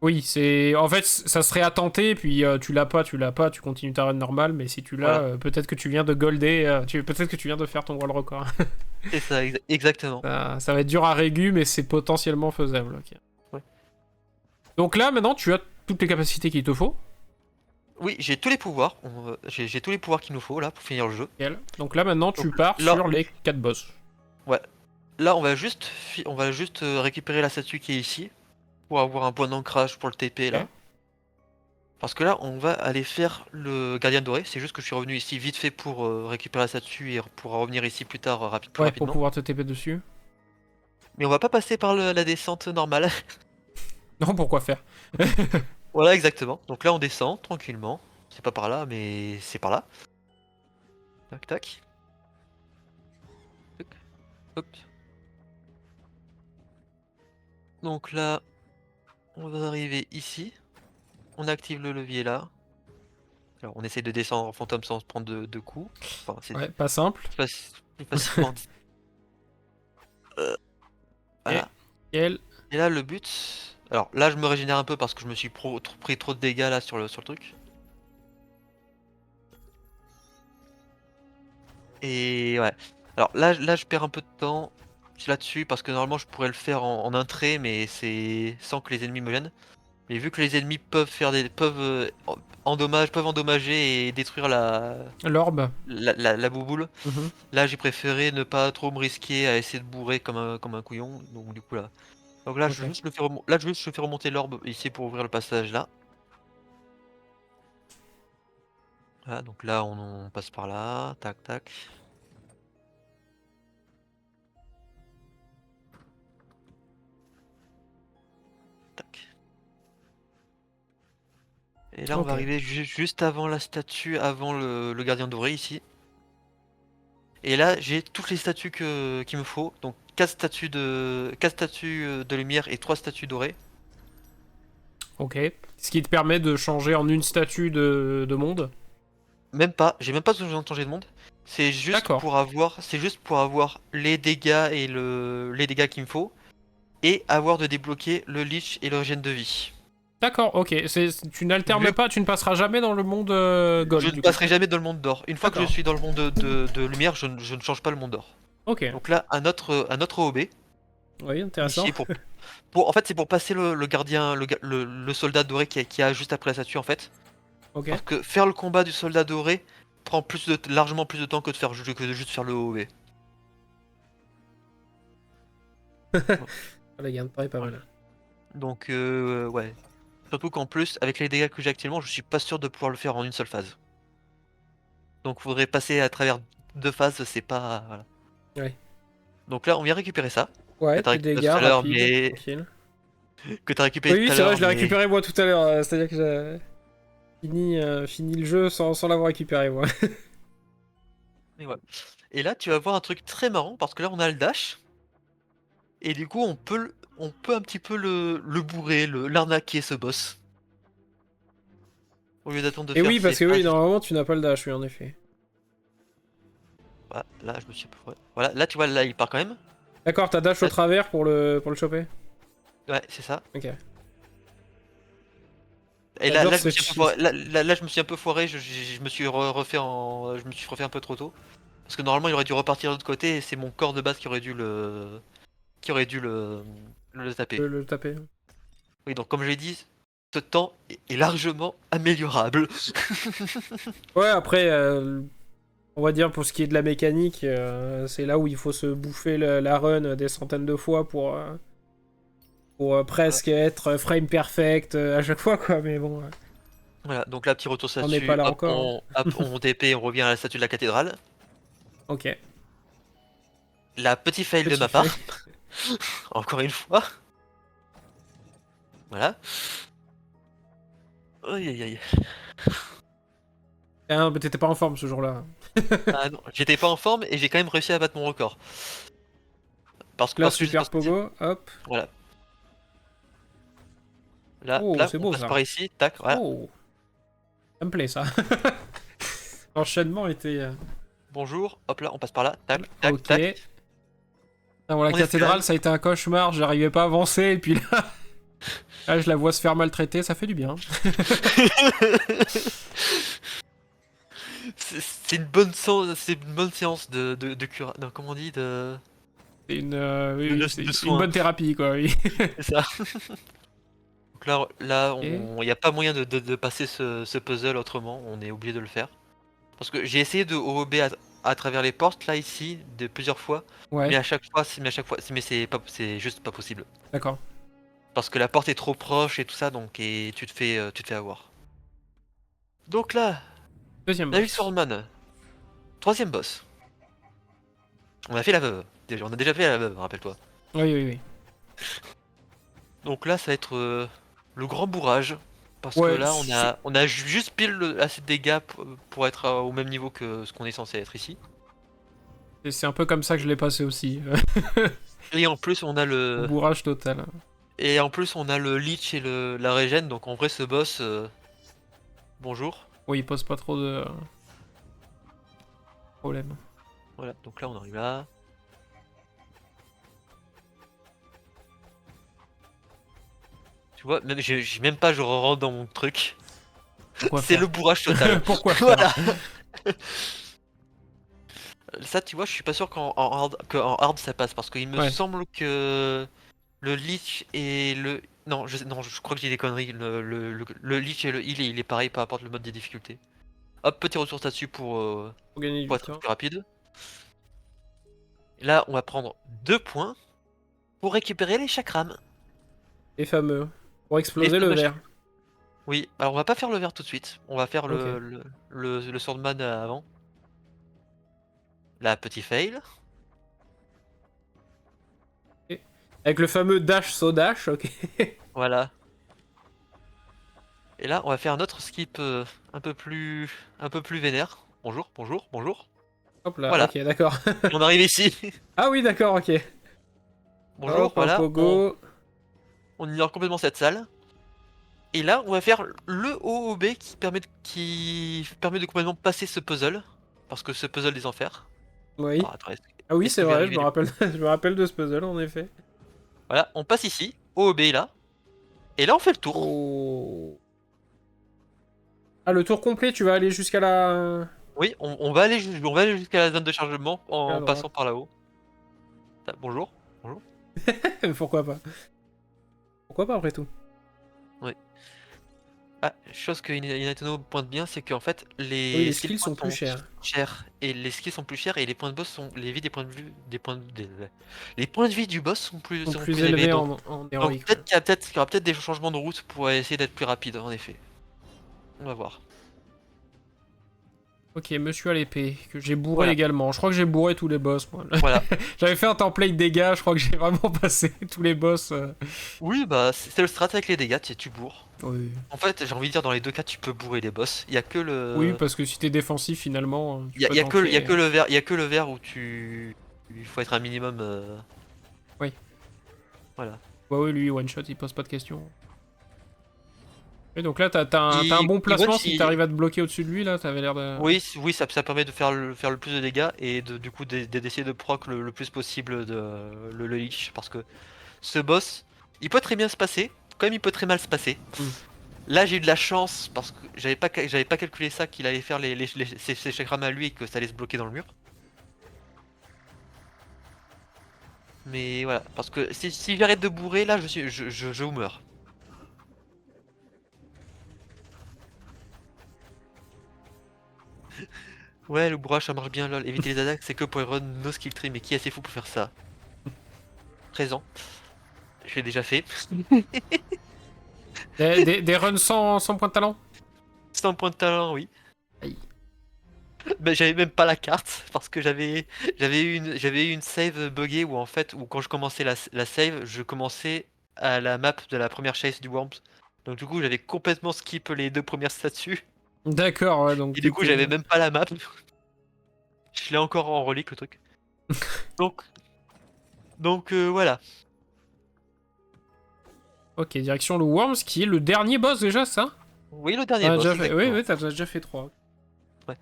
Oui, c'est. En fait, ça serait à tenter, puis tu l'as pas, tu continues ta run normale, mais si tu l'as, Voilà. peut-être que tu viens de golder, peut-être que tu viens de faire ton world record. C'est ça, exactement. Ça va être dur à régu, mais c'est potentiellement faisable. Ok. Ouais. Donc là, maintenant, tu as toutes les capacités qu'il te faut. Oui, j'ai tous les pouvoirs. J'ai tous les pouvoirs qu'il nous faut là pour finir le jeu. Nickel. Donc là, maintenant, Donc tu pars là, sur les 4 boss. ouais. Là, on va juste récupérer la statue qui est ici pour avoir un point d'ancrage pour le TP Ok. là. Parce que là, on va aller faire le gardien doré. C'est juste que je suis revenu ici vite fait pour récupérer la statue et pour revenir ici plus tard plus Ouais, pour rapidement. pouvoir te TP dessus. Mais on va pas passer par la descente normale. Non, pourquoi faire? Voilà, exactement. Donc là, on descend tranquillement. C'est pas par là, mais c'est par là. Tac, tac. Tac, hop. Donc là, on va arriver ici. On active le levier là. Alors, on essaie de descendre en fantôme sans se prendre de coups. Enfin, c'est Ouais, pas simple. plus facilement dit. Ok. Voilà. Nickel. Et là, le but. Alors là, je me régénère un peu parce que je me suis pris trop de dégâts là sur le truc. Et ouais. Alors là, je perds un peu de temps là-dessus parce que normalement, je pourrais le faire en un trait, mais c'est sans que les ennemis me viennent. Mais vu que les ennemis peuvent endommager et détruire L'orbe. la bouboule, Mhm. là j'ai préféré ne pas trop me risquer à essayer de bourrer comme un couillon. Donc du coup là. Donc là Ok. je fais remonter l'orbe ici pour ouvrir le passage là. Voilà, donc là on passe par là, tac tac. Tac. Et là on va Ok. arriver juste avant la statue, avant le gardien doré ici. Et là j'ai toutes les statues qu'il me faut. Donc 4 statues de lumière et 3 statues dorées. Ok. Ce qui te permet de changer en une statue de monde. Même pas, j'ai même pas besoin de changer de monde. D'accord. C'est juste pour avoir les dégâts et les dégâts qu'il me faut. Et avoir de débloquer le leech et le régène de vie. D'accord, ok. Tu n'alternes Vu pas, tu ne passeras jamais dans le monde Je gold, ne du coup. passerai jamais dans le monde d'or. Une fois que je D'accord. suis dans le monde de lumière, je ne change pas le monde d'or. Ok. Donc là, un autre OB, Oui, intéressant. ici, en fait, c'est pour passer le gardien, le soldat doré qui a juste après la statue, en fait. Ok. Parce que faire le combat du soldat doré prend largement plus de temps que que de juste faire le OB. La gain de temps est pas Voilà. mal. Donc, ouais. Surtout qu'en plus, avec les dégâts que j'ai actuellement, je suis pas sûr de pouvoir le faire en une seule phase. Donc, faudrait passer à travers 2 phases, c'est pas. Voilà. Ouais. Donc là, on vient récupérer ça. Que Ouais, t'as tes récupéré dégâts tout à l'heure, rapides, mais. tranquille. Que t'as récupéré Oui, oui, tout à c'est vrai, l'heure, je l'ai mais. récupéré moi tout à l'heure. C'est-à-dire que j'ai fini le jeu sans l'avoir récupéré, moi. Mais ouais. Et là, tu vas voir un truc très marrant parce que là, on a le dash. Et du coup, on peut un petit peu le bourrer, l'arnaquer ce boss. Au lieu d'attendre de Et faire oui, ses parce que oui, phases. normalement tu n'as pas le dash, oui, en effet. Voilà, là je me suis un peu foiré. Voilà, là tu vois, là il part quand même. D'accord, t'as dash au Là- travers pour le choper. Ouais, c'est ça. Ok. Et J'adore là je me ce suis un peu cheat. foiré. Là, je me suis un peu foiré. Je me suis je me suis refait un peu trop tôt. Parce que normalement il aurait dû repartir de l'autre côté et c'est mon corps de base qui aurait dû le taper. Le taper. Oui, donc comme je l'ai dit, ce temps est largement améliorable. Ouais, après, on va dire pour ce qui est de la mécanique, c'est là où il faut se bouffer la run des centaines de fois pour presque être frame perfect à chaque fois, quoi. Mais bon, Voilà, donc là petit retour on n'est pas statue, là hop encore, hein. on TP, on revient à la statue de la cathédrale. Ok. La petit fail de Petit ma fait. part, encore une fois. Voilà. Aïe aïe aïe. Ah, mais t'étais pas en forme ce jour-là. Ah non, j'étais pas en forme et j'ai quand même réussi à battre mon record. Là, Parce que super pogo, hop. voilà. Là, Oh, là, c'est on beau passe ça. par ici, tac, voilà. Oh, ça me plaît ça. L'enchaînement était. Bonjour, hop là, on passe par là, tac, tac, Ok. tac. Ah, bon, la On cathédrale, escalade. ça a été un cauchemar, j'arrivais pas à avancer, et puis là, là, je la vois se faire maltraiter, ça fait du bien. C'est c'est une bonne séance de cura. Non, comment on dit C'est oui, oui, de c'est une soins. bonne thérapie, quoi, oui. C'est ça. Donc là, Et... il n'y a pas moyen de passer ce puzzle autrement, on est obligé de le faire. Parce que j'ai essayé de OOB à travers les portes, là, ici, de plusieurs fois, mais Ouais, à chaque fois, mais c'est juste pas possible. d'accord. Parce que la porte est trop proche et tout ça, donc, et tu te fais avoir. Donc là, Deuxième David boss. Swordman, troisième boss. On a fait la veuve. On a déjà fait la veuve, rappelle-toi. Oui, oui, oui. Donc là, ça va être le grand bourrage. Parce que Ouais, là, on a juste pile assez de dégâts pour être au même niveau que ce qu'on est censé être ici. c'est un peu comme ça que je l'ai passé aussi. Et en plus, on a Au le bourrage total. et en plus, on a le leech et la régène. Donc en vrai, ce boss, bonjour. Oui, il pose pas trop de problèmes. Voilà. Donc là, on arrive là. Tu vois, même j'ai même pas, je rentre dans mon truc. Pourquoi C'est faire? le bourrage total. Pourquoi faire? Voilà. Ça, tu vois, je suis pas sûr que en hard ça passe parce qu'il me Ouais. semble que le leech et le non, je crois que j'ai des conneries. Le leech et le heal, il est pareil, peu importe le mode des difficultés. Hop, petit ressource là-dessus Pour gagner pour du être temps. plus rapide. Là, on va prendre 2 points pour récupérer les chakrams. Les fameux. Pour Les exploser le fameux verre. Oui, alors on va pas faire le vert tout de suite. On va faire Ok. le swordman avant. Là, petit fail. Et avec le fameux dash so dash, ok. Voilà. Et là, on va faire un autre skip un peu plus vénère. Bonjour, bonjour, bonjour. Hop là, Voilà, ok, d'accord. on arrive ici. Ah oui, d'accord, ok. Bonjour, Hop, un voilà, pogo. on ignore complètement cette salle. Et là, on va faire le OOB qui permet de complètement passer ce puzzle. Parce que ce puzzle des enfers. Oui. Alors, attends, Ah oui, est-ce c'est que je vais vrai, je arriver me rappelle, je me rappelle de ce puzzle, en effet. Voilà, on passe ici, OOB est là. Et là, on fait le tour. Oh. Ah, le tour complet, tu vas aller jusqu'à la... Oui, on va aller jusqu'à la zone de chargement à la en droite. passant par là-haut. Bonjour, bonjour. Pourquoi pas? Pourquoi pas, après tout? Oui. Ah, chose que Inatono pointe bien, c'est qu'en fait, Oui, les les skill skills points sont plus sont chers. chers. Et les skills sont plus chers et les points de boss sont. Les vies des points de vue. Les points de vie du boss Sont sont plus plus élevés. élevés en Donc héroïque. peut-être qu'il y aura peut-être des changements de route pour essayer d'être plus rapide, en effet. On va voir. Ok, monsieur à l'épée, que j'ai bourré Voilà, également. Je crois que j'ai bourré tous les boss, moi. voilà. J'avais fait un template dégâts, je crois que j'ai vraiment passé tous les boss. Oui, bah c'est le strat avec les dégâts, tu bourres. Oui. En fait, j'ai envie de dire, dans les deux cas, tu peux bourrer les boss. Il y a que Oui, le. parce que si t'es défensif, finalement, tu Il y a, peux il y a tanker. que le verre, il y a que le verre où tu. Il faut être un minimum. Oui. Voilà. Bah oui, lui, one shot, il pose pas de questions. Et donc là, t'as un bon Il placement one- si t'arrives à te bloquer au-dessus de lui, là, t'avais l'air de... Oui, oui, ça permet de faire le plus de dégâts et du coup d'essayer de proc le plus possible le leech parce que ce boss, il peut très bien se passer, comme il peut très mal se passer. Hmm. Là j'ai eu de la chance parce que j'avais pas calculé ça qu'il allait faire ses chakrams à lui et que ça allait se bloquer dans le mur. Mais voilà, parce que si j'arrête de bourrer là je meurs. Ouais, le bourrage ça marche bien lol, éviter les attaques c'est que pour les run no skill tree, mais qui est assez fou pour faire ça? Présent, je l'ai déjà fait. Des runs sans point de talent? C'est un point de talent, oui. Aïe. Bah, j'avais même pas la carte parce que j'avais eu une save buggée où en fait où quand je commençais la save, je commençais à la map de la première chase du Worms. Donc du coup j'avais complètement skip les 2 premières statues D'accord, ouais, donc et du coup t'étais... j'avais même pas la map. Je l'ai encore en relique le truc. Donc voilà. Ok, direction le Worms, qui est le dernier boss déjà, ça? Oui, le dernier Ah, boss déjà fait... Oui, exactement. oui, t'as déjà fait 3. Ouais.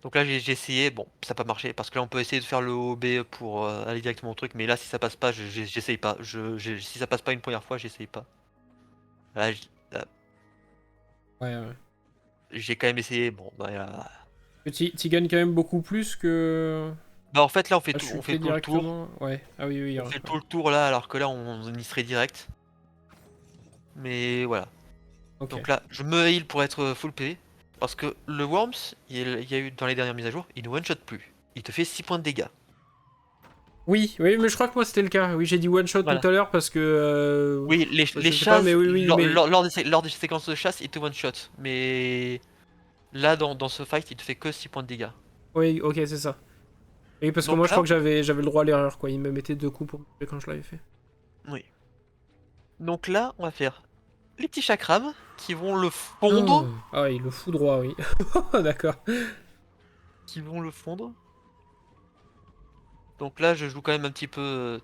Donc là j'ai essayé, bon ça n'a pas marché parce que là on peut essayer de faire le OB pour aller directement au truc, mais là si ça passe pas, j'essaye pas. Si ça passe pas une première fois, j'essaye pas. Là, Ouais, ouais. j'ai quand même essayé, bon bah, Tu gagnes quand même beaucoup plus que... bah en fait là à on fait chuter tout le tour. directement. Ouais, ah oui, oui, On ouais. fait tout le tour là alors que là on y serait direct. Mais voilà. Ok. Donc là je me heal pour être full PV. Parce que le Worms, il y a eu dans les dernières mises à jour, il ne one shot plus. Il te fait 6 points de dégâts. Oui, oui, mais je crois que moi c'était le cas. Oui, j'ai dit one shot tout Voilà. à l'heure parce que... Oui, les je sais pas, mais chasses, oui, oui, mais... lors des séquences de chasse, il te one shot. Mais là dans ce fight, il te fait que 6 points de dégâts. Oui, ok, c'est ça. Oui, parce que moi Donc je crois là, que j'avais le droit à l'erreur, quoi. Il me mettait 2 coups pour me tuer quand je l'avais fait. oui. Donc là, on va faire les petits chakrams qui vont le fondre. Oh. Ah oui, le fou droit, oui. D'accord. Qui vont le fondre. Donc là, je joue quand même un petit peu.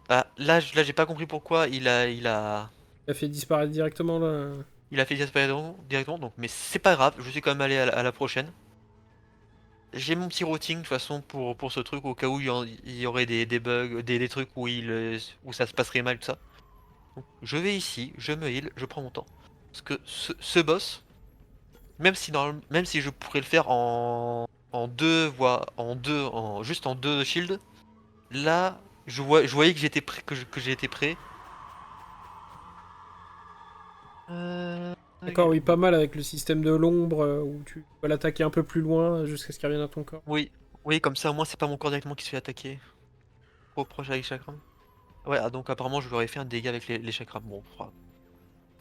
Ah, là, là, j'ai pas compris pourquoi Il a fait disparaître directement, là. il a fait disparaître directement. Donc, mais c'est pas grave. Je suis quand même allé à la prochaine. J'ai mon petit routing de toute façon pour ce truc au cas où il y aurait des bugs, des trucs où où ça se passerait mal tout ça. Donc, je vais ici, je me heal, je prends mon temps. Parce que ce boss, même si je pourrais le faire en deux voies, juste en deux shields, là, je voyais que j'étais prêt, que j'ai été prêt. Euh... D'accord, oui, pas mal avec le système de l'ombre où tu peux l'attaquer un peu plus loin jusqu'à ce qu'il revienne à ton corps. Oui, oui, comme ça, au moins, c'est pas mon corps directement qui se fait attaquer. Trop proche avec chakram. Ouais, ah, donc apparemment, je leur ai fait un dégât avec les chakras. Bon,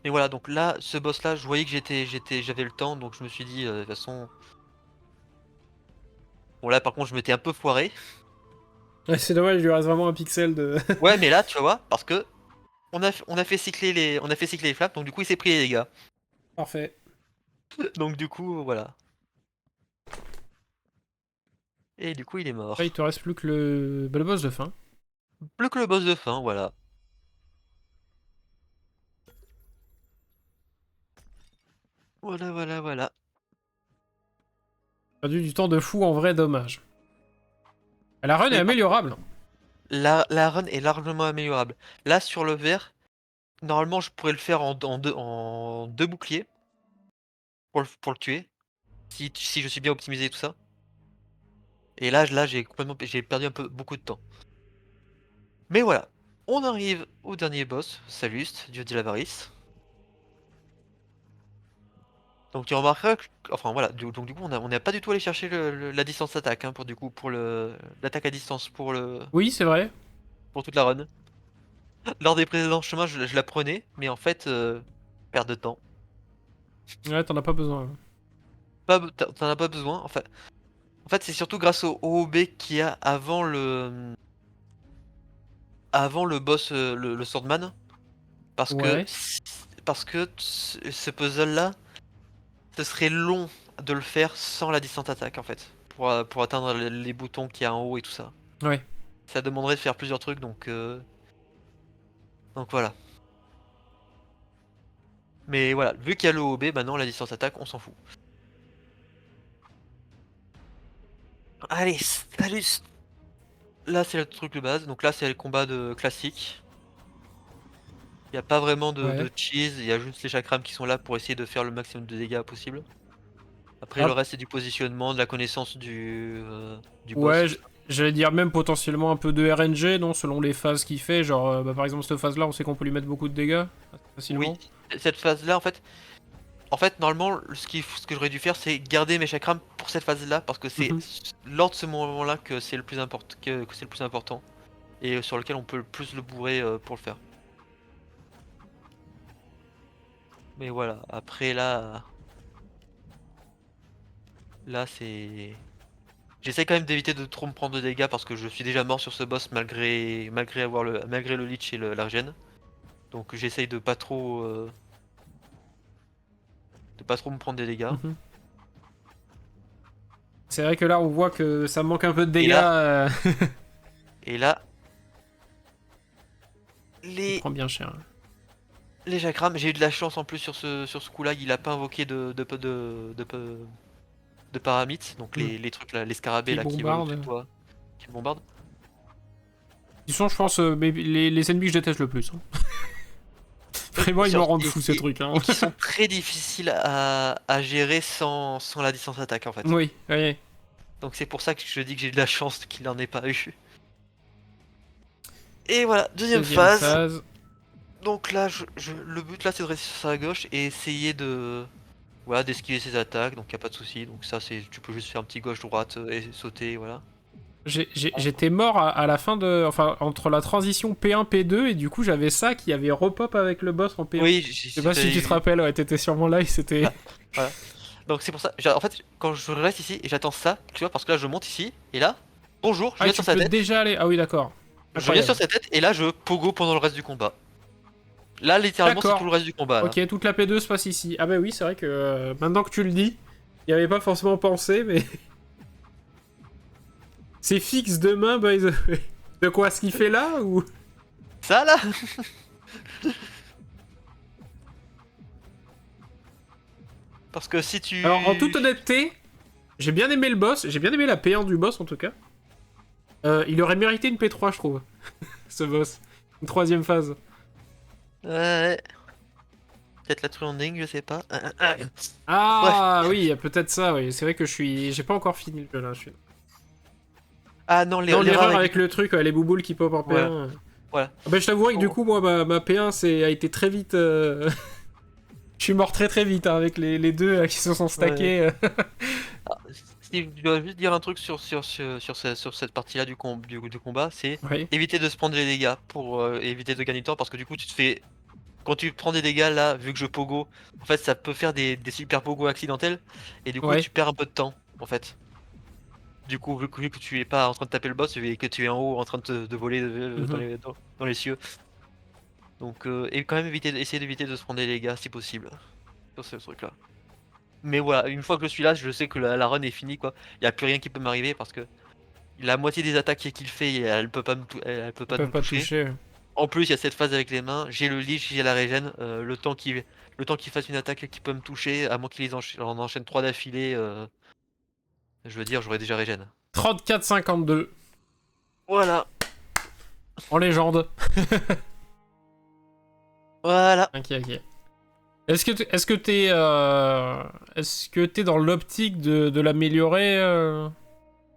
et voilà, donc là, ce boss-là, je voyais que j'avais le temps, donc je me suis dit, de toute façon. Bon, là, par contre, je m'étais un peu foiré. Ouais, c'est dommage, il lui reste vraiment un pixel de... Ouais, mais là, tu vois, parce que on a fait cycler les flammes, donc du coup, il s'est pris les dégâts. Parfait. Donc du coup, voilà. Et du coup, il est Là, il mort. te reste plus que le boss de fin. Plus que le boss de fin, voilà. Voilà, voilà, voilà. Perdu du temps de fou, en vrai, dommage. La run est Mais améliorable. la run est largement améliorable. Là, sur le vert, normalement, je pourrais le faire en deux boucliers pour le tuer. Si je suis bien optimisé et tout ça. Et là j'ai perdu beaucoup de temps. Mais voilà. On arrive au dernier boss, Salust, dieu de l'avarice. Donc tu remarqueras que, enfin voilà, donc du coup on n'a pas du tout allé chercher la distance attaque hein, pour l'attaque à distance Oui, c'est vrai. pour toute la run. Lors des précédents chemins je la prenais, mais en fait perte de temps. Ouais, t'en as pas besoin. T'en as pas besoin. En fait c'est surtout grâce au OOB qu'il y a avant le boss le Swordman. Parce que Ouais. ce puzzle là, ce serait long de le faire sans la distance attaque en fait. Pour atteindre les boutons qu'il y a en haut et tout ça. Ouais. Ça demanderait de faire plusieurs trucs, Donc voilà. Mais voilà, vu qu'il y a le OB, maintenant la distance attaque, on s'en fout. Allez, salut. Là c'est le truc de base, donc là c'est le combat de classique. Il n'y a pas vraiment de Ouais. cheese, il y a juste les chakrams qui sont là pour essayer de faire le maximum de dégâts possible. Après le Ah, reste c'est du positionnement, de la connaissance du boss et ouais, tout ça. j'allais dire même potentiellement un peu de RNG, non, selon les phases qu'il fait. Genre, bah, par exemple, cette phase-là, on sait qu'on peut lui mettre beaucoup de dégâts assez Oui, facilement. cette phase-là en fait normalement ce que j'aurais dû faire c'est garder mes chakrams pour cette phase-là parce que c'est Mhm. lors de ce moment-là que c'est le plus important que c'est le plus important et sur lequel on peut le plus le bourrer pour le faire. Mais voilà, après là c'est j'essaie quand même d'éviter de trop me prendre de dégâts parce que je suis déjà mort sur ce boss malgré le leech et la regen. Donc j'essaye de pas trop me prendre des dégâts. Mhm. C'est vrai que là, on voit que ça manque un peu de Et dégâts. là, et là, Il les prend bien cher. les chakrams, j'ai eu de la chance en plus sur ce coup-là, il a pas invoqué de paramythes, donc Hmm. les trucs là, les scarabées Qui là qui volent au-dessus bombarde. de toi, qui te bombardent. Ils sont, je pense, les ennemis que je déteste le plus. Hein. Vraiment, ils me rendent Et fou ces trucs. Hein. et qui sont très difficiles à gérer sans la distance attaque en fait. Oui, oui. Donc c'est pour ça que je dis que j'ai de la chance qu'il n'en ait pas eu. Et voilà, deuxième Deuxième phase. phase. Donc là, le but là c'est de rester sur sa gauche et essayer de voilà, d'esquiver ses attaques, donc y a pas de souci. Donc ça c'est tu peux juste faire un petit gauche-droite et sauter, voilà. J'étais mort à la fin de. Enfin, entre la transition P1, P2, et du coup, j'avais ça qui avait repop avec le boss en P1. Oui, Je sais pas si tu te rappelles, ouais, t'étais sûrement là et c'était. voilà, voilà. Donc c'est pour ça. En fait, quand je reste ici et j'attends ça, tu vois, parce que là je monte ici et là, bonjour, je Ah, viens tu sur sa peux tête, déjà aller. Ah oui, d'accord. je viens sur Incroyable. sa tête et là je pogo pendant le reste du combat. Là littéralement c'est tout le D'accord. reste du combat là. Ok, toute la P2 se passe ici. Ah bah oui, c'est vrai que maintenant que tu le dis, il avait pas forcément pensé, mais. C'est fixe demain, by the way. De quoi, ce qu'il fait là ou. Ça là. Parce que si Alors, en toute tu... honnêteté, j'ai bien aimé le boss, j'ai bien aimé la P1 du boss en tout cas. Il aurait mérité une P3, je trouve, ce boss. Une troisième phase. Ouais. Peut-être la truanding, je sais pas. Bref. Ah oui, il y a peut-être ça, oui. C'est vrai que j'ai pas encore fini le jeu là. Ah non, Non, l'erreur l'erreur avec avec le truc, les bouboules qui pop en voilà. P1. Voilà. Ah bah, je t'avouerai que du Faut- coup, moi, ma P1 a été très vite. Je suis mort très très vite hein, avec les deux qui se sont Ouais. stackés. Ah, si je dois juste dire un truc sur cette partie-là du combat, c'est Oui, éviter de se prendre les dégâts pour éviter de gagner du temps parce que du coup tu te fais. Quand tu prends des dégâts là, vu que je pogo, en fait ça peut faire des super pogo accidentels et du coup ouais. tu perds un peu de temps en fait. Du coup, vu que tu es pas en train de taper le boss et que tu es en haut en train de voler Mhm. dans les cieux. Donc, et quand même essayer d'éviter de se prendre des dégâts si possible sur ce truc-là. Mais voilà, une fois que je suis là, je sais que la run est finie quoi. Il y a plus rien qui peut m'arriver parce que la moitié des attaques qu'il fait, elle peut pas elle peut Ils pas peuvent me pas toucher. toucher. En plus, il y a cette phase avec les mains. J'ai le leash, j'ai la régène. Le temps qu'il fasse une attaque qui peut me toucher, à moins qu'il en enchaîne 3 d'affilée, je veux dire, j'aurais déjà régène. 34-52. Voilà, En légende. voilà. Ok, ok. Est-ce que t'es dans l'optique de l'améliorer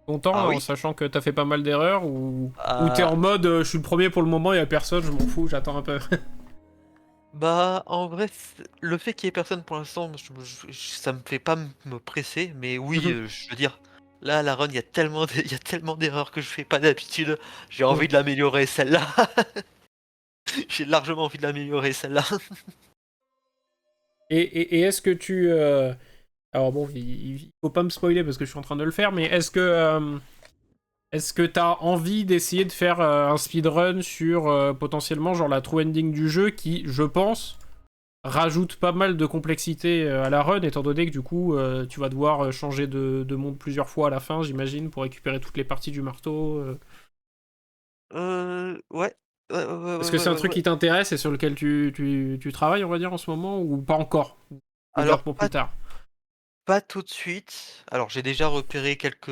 longtemps, Ah là, en oui. sachant que t'as fait pas mal d'erreurs, ou t'es Ah, en mode je suis le premier pour le moment, y a personne, je m'en fous, j'attends un peu. bah, en vrai, le fait qu'il y ait personne pour l'instant, ça me fait pas me presser, mais oui, Mhm. je veux dire, là, la run, il y a tellement il y a tellement d'erreurs que je fais pas d'habitude. J'ai Mm. envie de l'améliorer, celle-là. J'ai largement envie de l'améliorer, celle-là. Et est-ce que tu... Alors bon, il faut pas me spoiler parce que je suis en train de le faire, mais est-ce que t'as envie d'essayer de faire un speedrun sur potentiellement genre la true ending du jeu qui, je pense, rajoute pas mal de complexité à la run, étant donné que du coup, tu vas devoir changer de monde plusieurs fois à la fin, j'imagine, pour récupérer toutes les parties du marteau. Ouais. Est-ce que c'est un truc ouais. qui t'intéresse et sur lequel tu travailles, on va dire, en ce moment, ou pas encore? Tu gardes Alors pour plus tard. pas tout de suite. Alors j'ai déjà repéré quelques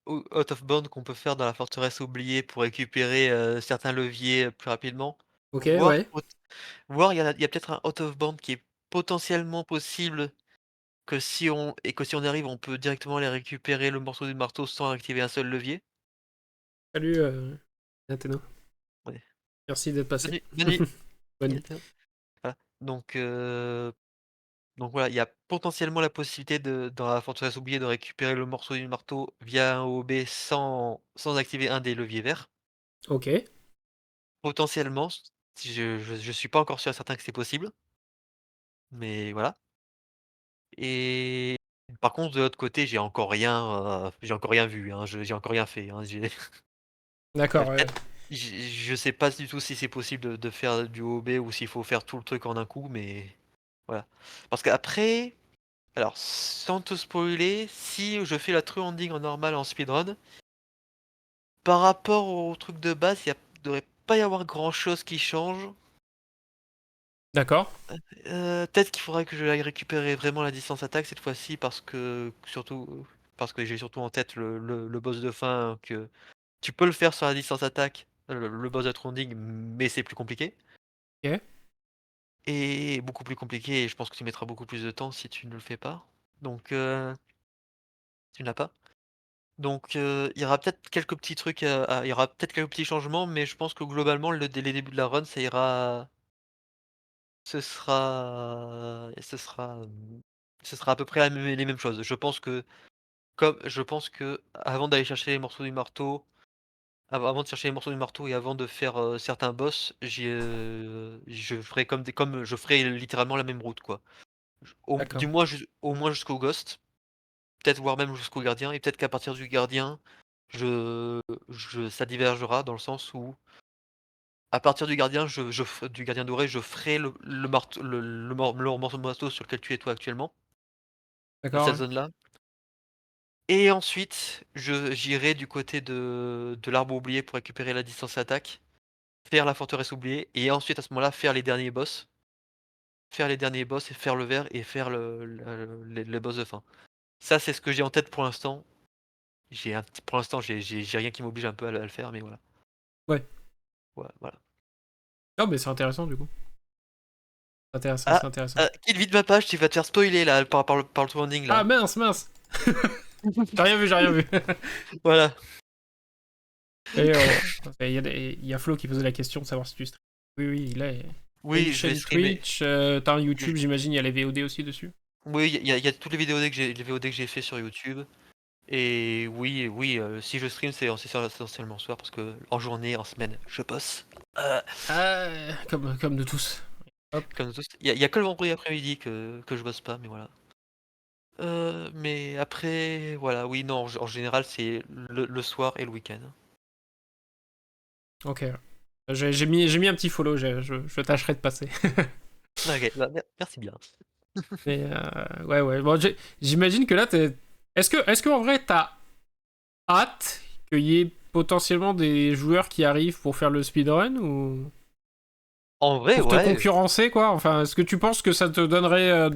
out of bounds qu'on peut faire dans la forteresse oubliée pour récupérer, certains leviers, plus rapidement. Ok, Voire ouais. pot voire il y a peut-être un out of bound qui est potentiellement possible que si on arrive, on peut directement aller récupérer le morceau du marteau sans activer un seul levier. Salut, Nathalie. Ouais. Merci d'être passé. Bonne nuit. Bonne nuit. Bientôt. Voilà. Donc voilà, il y a potentiellement la possibilité de dans la forteresse oubliée de récupérer le morceau du marteau via un OOB sans activer un des leviers verts. Ok, Potentiellement, si je suis pas encore sûr et certain que c'est possible, mais voilà. Et par contre de l'autre côté, j'ai encore rien vu, hein, j'ai encore rien fait, hein, j'ai d'accord, ouais. peut-être je sais pas du tout si c'est possible de faire du OOB ou s'il faut faire tout le truc en un coup, mais voilà. Parce qu'après, alors sans te spoiler, si je fais la true ending en normal en speedrun, par rapport au truc de base, il devrait pas y avoir grand chose qui change. D'accord, Peut-être qu'il faudrait que je aille récupérer vraiment la distance attaque cette fois-ci parce que j'ai surtout en tête le boss de fin que tu peux le faire sur la distance attaque, le boss de Tronding, mais c'est plus compliqué. ok, Et beaucoup plus compliqué et je pense que tu mettras beaucoup plus de temps si tu ne le fais pas. Donc tu ne l'as pas. Donc il y aura peut-être quelques petits trucs il y aura peut-être quelques petits changements, mais je pense que globalement les débuts de la run, ça ira ce sera à peu près les mêmes choses. Je pense que avant d'aller chercher les morceaux du marteau, avant de chercher les morceaux du marteau et avant de faire, certains boss, je ferai comme je ferai littéralement la même route, quoi. Du d'accord, moins au moins jusqu'au Ghost, peut-être voire même jusqu'au gardien et peut-être qu'à partir du gardien, je ça divergera dans le sens où, à partir du gardien, du gardien doré, je ferai le marteau le morceau de marteau sur lequel tu es toi actuellement, dans d'accord, cette ouais. zone-là. Et ensuite, j'irai du côté de l'arbre oublié pour récupérer la distance attaque, faire la forteresse oubliée et ensuite à ce moment-là faire les derniers boss. Faire les derniers boss et faire le vert et faire les boss de fin. Ça, c'est ce que j'ai en tête pour l'instant. Pour l'instant, j'ai rien qui m'oblige un peu à le faire, mais voilà. Ouais. Ouais, voilà. Ah, mais c'est intéressant, du coup. C'est intéressant, Ah, c'est intéressant. quitte vite ma page, tu vas te faire spoiler là par le true ending Ah, là. mince, mince. J'ai rien vu, j'ai rien vu. Voilà. Et il y a Flo qui posait la question de savoir si tu stream. Oui, oui, il est. T'as une Oui, je vais chaîne streamer. Twitch, t'as un YouTube, j'imagine, il y a les VOD aussi dessus. Oui, il y a toutes les VOD que j'ai fait sur YouTube. Et oui, si je stream, c'est essentiellement le soir parce que en journée, en semaine, je bosse. Euh, Ah, comme de tous. Hop. Comme tous. Il y a que le vendredi après-midi que je bosse pas, mais voilà. Mais après, voilà, oui, non, en général, c'est le soir et le week-end. Ok. J'ai mis un petit follow, je tâcherai de passer. OK, bah, merci bien. Mais ouais, ouais. Bon, j'imagine que là, est-ce que en vrai, t'as hâte qu'il y ait potentiellement des joueurs qui arrivent pour faire le speedrun ou En vrai, pour te ouais, concurrencer, quoi? Enfin, est-ce que tu penses que ça te donnerait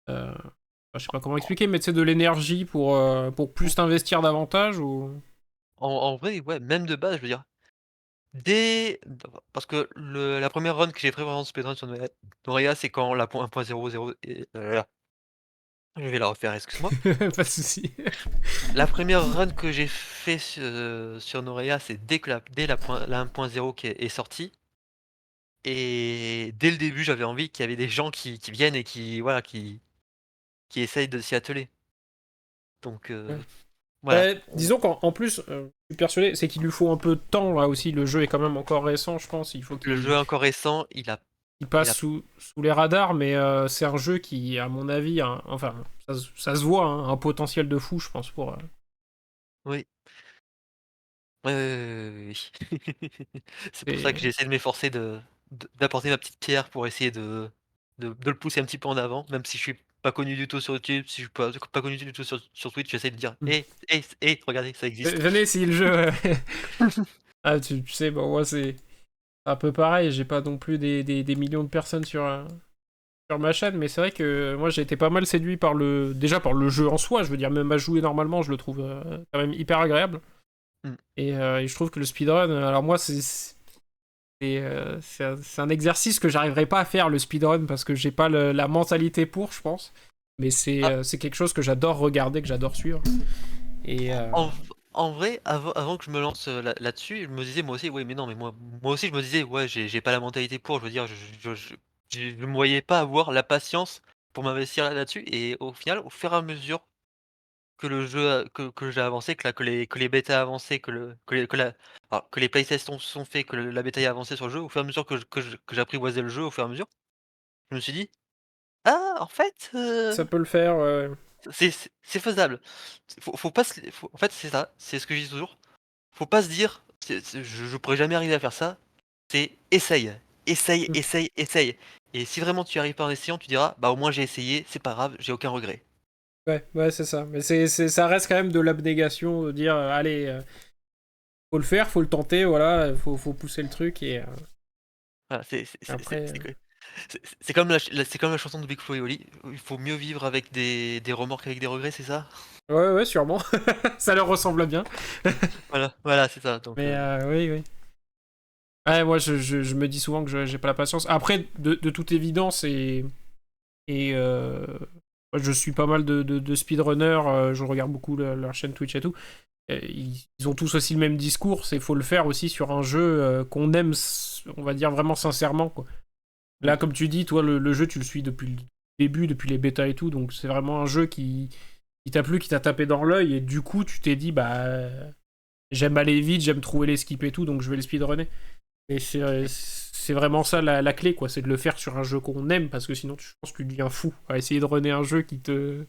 je sais pas comment expliquer, mais tu sais, de l'énergie pour plus t'investir davantage ou... en vrai, ouais, même de base, je veux dire, dès parce que la première run que j'ai fait vraiment de speedrun sur Noria, c'est quand la point 1.00 est je vais la refaire, excuse-moi. Pas de soucis. La première run que j'ai fait sur Noria, c'est dès la 1.0 qui est sortie. Et dès le début, j'avais envie qu'il y avait des gens qui viennent et voilà, qui essayent de s'y atteler. Donc Ouais. voilà. Disons qu'en plus, je suis persuadé, c'est qu'il lui faut un peu de temps là aussi. Le jeu est quand même encore récent, je pense. Il faut Le jeu est encore récent, il il passe a sous les radars, mais c'est un jeu qui, à mon avis, enfin, ça se voit, hein, un potentiel de fou, je pense, pour. oui. Ouais, oui, oui, oui, oui. C'est pour ça que Et- j'ai essayé de m'efforcer d'apporter ma petite pierre pour essayer de le pousser un petit peu en avant, même si je suis pas connu du tout sur YouTube, si je suis pas connu du tout sur Twitch, j'essaie de dire: Hmm. «Hé, hé, hé, regardez, ça existe». Venez essayer le jeu. Ouais. Ah, tu sais, bon, moi, c'est un peu pareil. J'ai pas non plus des millions de personnes sur ma chaîne, mais c'est vrai que moi, j'ai été pas mal séduit déjà par le jeu en soi. Je veux dire, même à jouer normalement, je le trouve quand même hyper agréable. Mm. Et je trouve que le speedrun, alors moi, c'est un exercice que j'arriverai pas à faire, le speedrun, parce que j'ai pas la mentalité pour, je pense. Mais Ah, c'est quelque chose que j'adore regarder, que j'adore suivre. Et en, en vrai, avant que je me lance là-dessus, je me disais moi aussi, oui, mais non, mais moi aussi, je me disais, ouais, j'ai pas la mentalité pour. Je veux dire, je me voyais pas avoir la patience pour m'investir là-dessus. Et au final, au fur et à mesure que le jeu, que j'ai avancé, que les bêtas avancé, que les playtests sont faits, la bêta a avancé sur le jeu, au fur et à mesure que j'apprivoisais le jeu, au fur et à mesure, je me suis dit: «Ah, en fait, ça peut le faire. c'est faisable». Faut pas se en fait, c'est ça, c'est ce que je dis toujours. Faut pas se dire: Je pourrais jamais arriver à faire ça». C'est essaye, essaye, Mm. essaye, essaye, et si vraiment tu y arrives pas en essayant, tu diras: «Bah, au moins j'ai essayé, c'est pas grave, j'ai aucun regret». Ouais, c'est ça. Mais ça reste quand même de l'abnégation de dire, allez, faut le faire, faut le tenter, voilà, faut pousser le truc et Voilà, après. c'est comme la chanson de Big Flo et Oli. Il faut mieux vivre avec des remords qu'avec des regrets, c'est ça? Ouais, sûrement. Ça leur ressemble bien. Voilà, c'est ça, donc Mais oui, oui. Ouais, moi, je me dis souvent que j'ai pas la patience. Après, de toute évidence, et moi, je suis pas mal de speedrunners, je regarde beaucoup leur chaîne Twitch et tout. Ils ont tous aussi le même discours, c'est faut le faire aussi sur un jeu qu'on aime, on va dire vraiment sincèrement, quoi. Là, oui, comme tu dis, toi, le jeu, tu le suis depuis le début, depuis les bêtas et tout, donc c'est vraiment un jeu qui t'a plu, qui t'a tapé dans l'œil, et du coup, tu t'es dit, bah, j'aime aller vite, j'aime trouver les skips et tout, donc je vais le speedrunner. Et c'est vraiment ça la clé, quoi, c'est de le faire sur un jeu qu'on aime, parce que sinon, je pense que tu deviens fou à essayer de runner un jeu qui te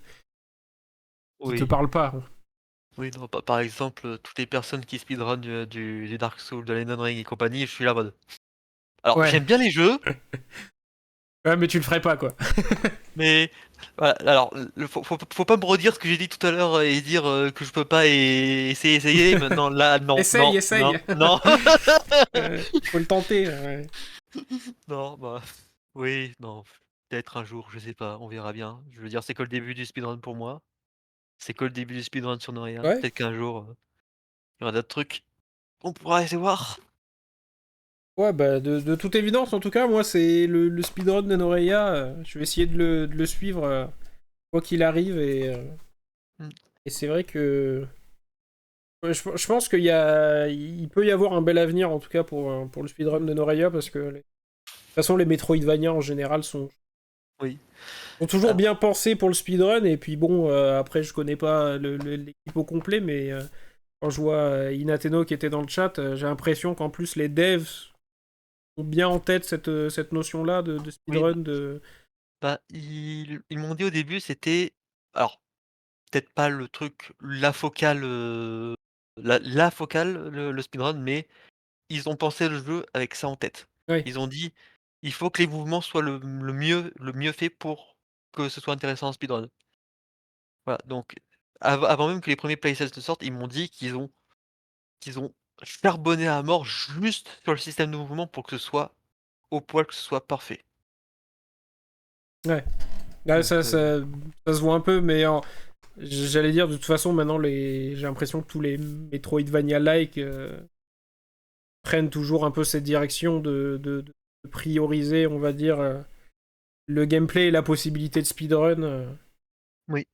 oui, parle pas. oui, non, par exemple, toutes les personnes qui speedrun du Dark Souls, de l'Elden Ring et compagnie, je suis là en mode: «Alors, Ouais, j'aime bien les jeux, ouais, mais tu le ferais pas, quoi. mais voilà, alors, faut pas me redire ce que j'ai dit tout à l'heure et dire, que je peux pas essayer. Maintenant là, non, Essaye, non, non, essaye. non, Faut le tenter. Ouais. non, bah, oui, non, peut-être un jour, je sais pas, on verra bien. Je veux dire, c'est que le début du speedrun pour moi. C'est que le début du speedrun sur Noria. Ouais, Peut-être qu'un jour, il y aura d'autres trucs qu'on pourra essayer voir. ouais, bah, de toute évidence, en tout cas, moi, c'est le speedrun de Noreia. Je vais essayer de le suivre quoi qu'il arrive. Mmh, Et c'est vrai que ouais, je pense il peut y avoir un bel avenir, en tout cas, pour le speedrun de Noreia, parce que de toute façon, les Metroidvania en général oui. sont toujours Alors bien pensés pour le speedrun. Et puis bon, après, je connais pas l'équipe au complet, mais quand je vois Inateno qui était dans le chat, j'ai l'impression qu'en plus, les devs ont bien en tête cette notion-là de oui, speedrun. bah, ils m'ont dit au début, c'était alors peut-être pas le truc, la focale, le speedrun, mais ils ont pensé le jeu avec ça en tête. Oui, Ils ont dit: «Il faut que les mouvements soient le mieux fait pour que ce soit intéressant en speedrun». Voilà, donc avant même que les premiers playtests ne sortent, ils m'ont dit qu'ils ont charbonné à mort juste sur le système de mouvement pour que ce soit au poil, que ce soit parfait. ouais. Là, Donc ça se voit un peu, mais j'allais dire, de toute façon, maintenant, j'ai l'impression que tous les Metroidvania-like prennent toujours un peu cette direction de prioriser, on va dire, le gameplay et la possibilité de speedrun. oui,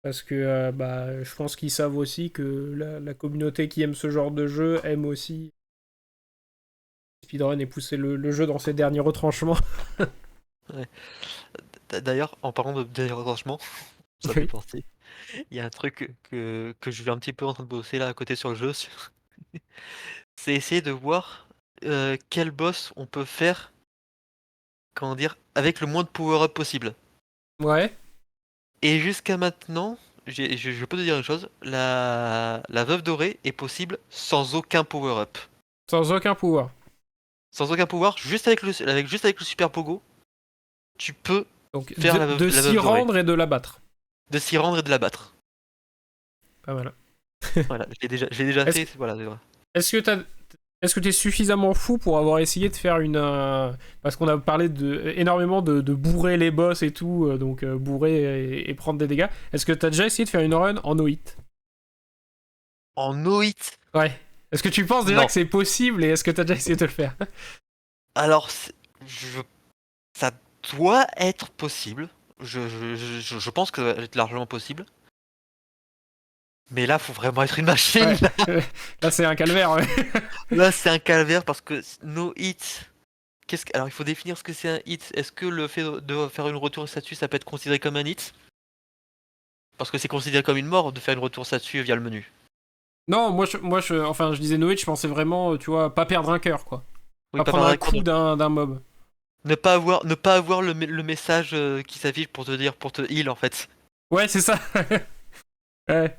Parce que bah, je pense qu'ils savent aussi que la communauté qui aime ce genre de jeu aime aussi speedrun et pousser le jeu dans ses derniers retranchements. ouais. D'ailleurs, en parlant de dernier retranchement, ça me fait Oui. penser, il y a un truc que je suis un petit peu en train de bosser là à côté sur le jeu, c'est essayer de voir, quel boss on peut faire, comment dire? Avec le moins de power up possible. Ouais, Et jusqu'à maintenant, je peux te dire une chose, la veuve dorée est possible sans aucun power up. sans aucun pouvoir. Sans aucun pouvoir, juste avec le super pogo, tu peux Donc, faire de la s'y veuve dorée. rendre et de l'abattre. De s'y rendre et de la battre. Pas mal. Voilà, je l'ai déjà fait, Est-ce voilà, c'est vrai. est-ce que est-ce que t'es suffisamment fou pour avoir essayé de faire une... parce qu'on a parlé énormément de bourrer les boss et tout, donc bourrer et prendre des dégâts. Est-ce que t'as déjà essayé de faire une run en no hit? En no hit. Ouais. Est-ce que tu penses déjà Non. que c'est possible et est-ce que t'as déjà essayé de le faire? Alors, ça doit être possible. Je pense que ça doit être largement possible. Mais là, faut vraiment être une machine. Ouais. Là, c'est un calvaire, ouais. Là, c'est un calvaire parce que no hit. Alors, il faut définir ce que c'est un hit. Est-ce que le fait de faire une retour statue, ça peut être considéré comme un hit? Parce que c'est considéré comme une mort de faire une retour statue via le menu. Non, enfin, je disais no hit, je pensais vraiment, tu vois, pas perdre un cœur, quoi. Oui, Pas pas prendre par un d'accord. coup d'un mob. Ne pas avoir le message qui s'affiche pour te dire, pour te heal en fait. Ouais, c'est ça. Ouais.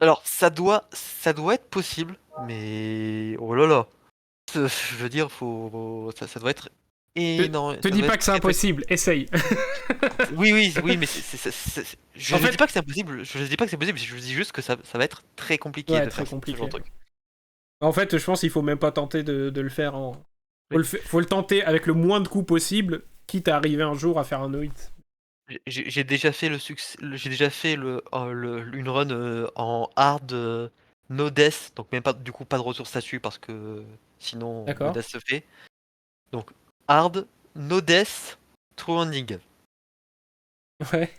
Alors, ça doit être possible, mais oh là là. Je veux dire, ça doit être Te, énorme. te Ça dis doit pas être que c'est très très. impossible, essaye. Oui, mais je En ne dis fait, pas que c'est impossible. Je ne dis pas que c'est possible. Je dis juste que ça va être très compliqué ouais, de très faire ce genre compliqué. de truc. En fait, je pense qu'il faut même pas tenter de le faire en. Oui. Faut le tenter avec le moins de coups possible, quitte à arriver un jour à faire un no hit. J'ai déjà fait le succès. J'ai déjà fait une run en hard no death, donc même pas du coup pas de retour statut parce que sinon le D'accord. death se fait. Donc hard no death true ending. Ouais.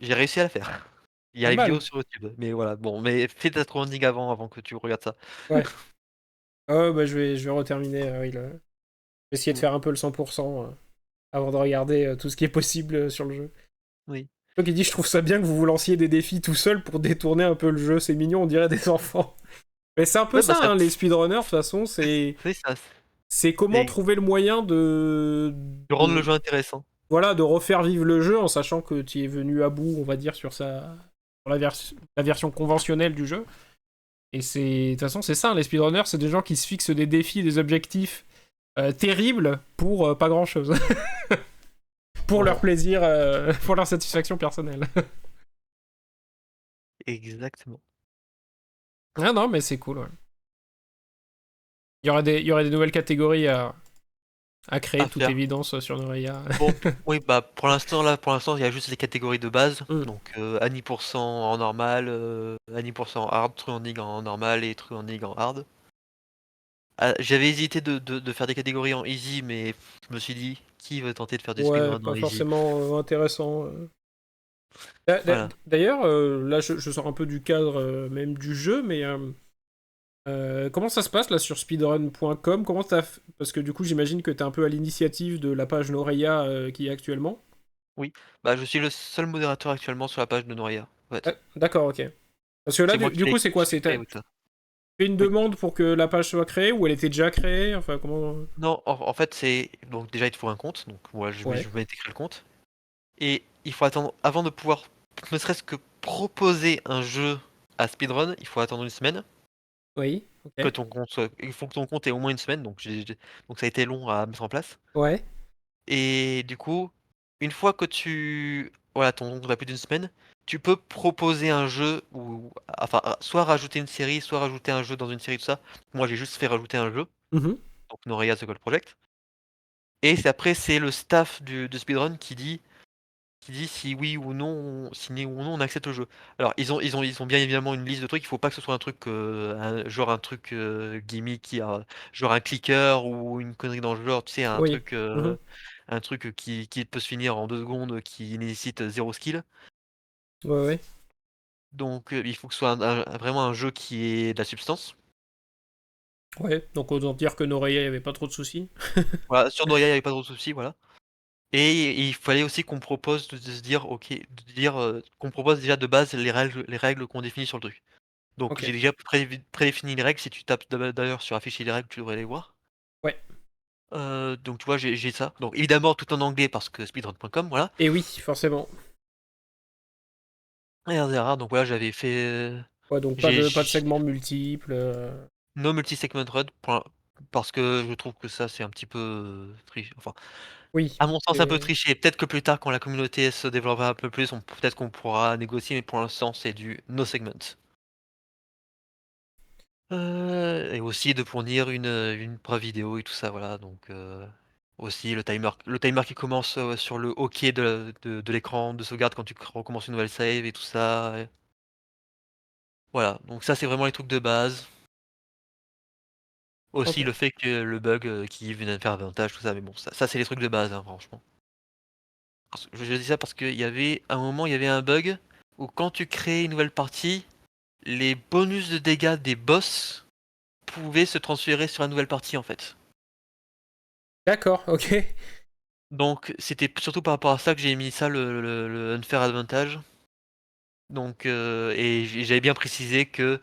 J'ai réussi à la faire. Il y a Pas les vidéos mal. sur YouTube, mais voilà, bon, mais fais ta true ending avant que tu regardes ça. Ouais. Oh, bah, je vais reterminer. Oui, je vais essayer de Mm. faire un peu le 100% avant de regarder tout ce qui est possible sur le jeu. Oui. Toi qui dis, je trouve ça bien que vous vous lanciez des défis tout seul pour détourner un peu le jeu. C'est mignon, on dirait des enfants. Mais c'est un peu Ouais, bah ça, ça, hein, les speedrunners, de toute façon, c'est ça. c'est comment C'est trouver le moyen de rendre le jeu intéressant. voilà, de refaire vivre le jeu en sachant que tu es venu à bout, on va dire, sur la version conventionnelle du jeu. Et de toute façon, c'est ça, les speedrunners, c'est des gens qui se fixent des défis, des objectifs terribles pour pas grand chose. Pour leur Voilà. plaisir, pour leur satisfaction personnelle. Exactement. Ah non, mais c'est cool, ouais. Il y aurait des nouvelles catégories à créer, À de toute faire. évidence, sur Noreia. Bon, oui, bah pour l'instant, il y a juste les catégories de base. Mm. Donc Annie% en normal, Annie% en hard, True Ending en normal et True Ending en hard. J'avais hésité de faire des catégories en easy, mais je me suis dit, qui veut tenter de faire du Ouais, speedrun pas en easy? forcément intéressant. Voilà. D'ailleurs, là, je sors un peu du cadre même du jeu, mais comment ça se passe là sur speedrun.com? Parce que du coup, j'imagine que t'es un peu à l'initiative de la page Noreia qui est actuellement. Oui. Bah je suis le seul modérateur actuellement sur la page de Noria. En fait. D'accord, ok. Parce que là, C'est moi du coup, c'est quoi? qui l'ai créé Tu avec ça. fais une Oui. demande pour que la page soit créée ou elle était déjà créée? Enfin, comment. Non, en fait, c'est. Donc, déjà, il te faut un compte. Donc, moi, Ouais. je m'étais créé le compte. Et il faut attendre. Avant de pouvoir, ne serait-ce que proposer un jeu à speedrun, il faut attendre une semaine. Oui, Que ok. ton compte il faut que ton compte ait au moins une semaine. Donc, donc ça a été long à mettre en place. Ouais. Et du coup, une fois que voilà, ton compte a plus d'une semaine, tu peux proposer un jeu ou. Enfin, soit rajouter une série, soit rajouter un jeu dans une série, tout ça. Moi, j'ai juste fait rajouter un jeu. Mhm. Donc, Noria The Gold Project. Et après, c'est le staff de speedrun qui dit si oui ou non, si oui ou non on accepte le jeu. Alors ils ont bien évidemment une liste de trucs. Il faut pas que ce soit un truc, genre un truc gimmick, genre un clicker ou une connerie dans le genre. Tu sais Oui. Mhm. un truc qui peut se finir en 2 secondes, qui nécessite zéro skill. Ouais, ouais. Donc il faut que ce soit vraiment un jeu qui ait de la substance. Ouais. Donc, autant dire que Noreia, il n'y avait pas trop de soucis. Voilà, sur Noria il n'y avait pas trop de soucis, voilà. Et il fallait aussi qu'on propose de se dire, OK, de dire, qu'on propose déjà de base les règles qu'on définit sur le truc. Donc Ok. j'ai déjà prédéfini les règles, si tu tapes d'ailleurs sur afficher les règles, tu devrais les voir. Ouais. Donc tu vois, j'ai ça. Donc évidemment tout en anglais parce que speedrun.com, voilà. Et oui, forcément. Et etc. Donc voilà, j'avais fait, Ouais, donc j'ai pas de segments multiples. no multi-segment run parce que je trouve que ça c'est un petit peu, enfin, Oui. à mon sens un peu Et- triché. Peut-être que plus tard quand la communauté se développera un peu plus, peut-être qu'on pourra négocier, mais pour l'instant c'est du no segment. Et aussi de fournir une preuve vidéo et tout ça, voilà, donc aussi le timer qui commence, sur le OK de l'écran de sauvegarde quand tu recommences une nouvelle save et tout ça, et voilà, donc ça, c'est vraiment les trucs de base. Aussi Ok. le fait que le bug, qui venait de faire avantage, tout ça, mais bon, ça c'est les trucs de base, hein, franchement. Je dis ça parce qu'il y avait un moment, il y avait un bug où quand tu créais une nouvelle partie, les bonus de dégâts des boss pouvaient se transférer sur la nouvelle partie, en fait. D'accord, ok. Donc c'était surtout par rapport à ça que j'ai mis ça le unfair advantage. Donc et j'avais bien précisé que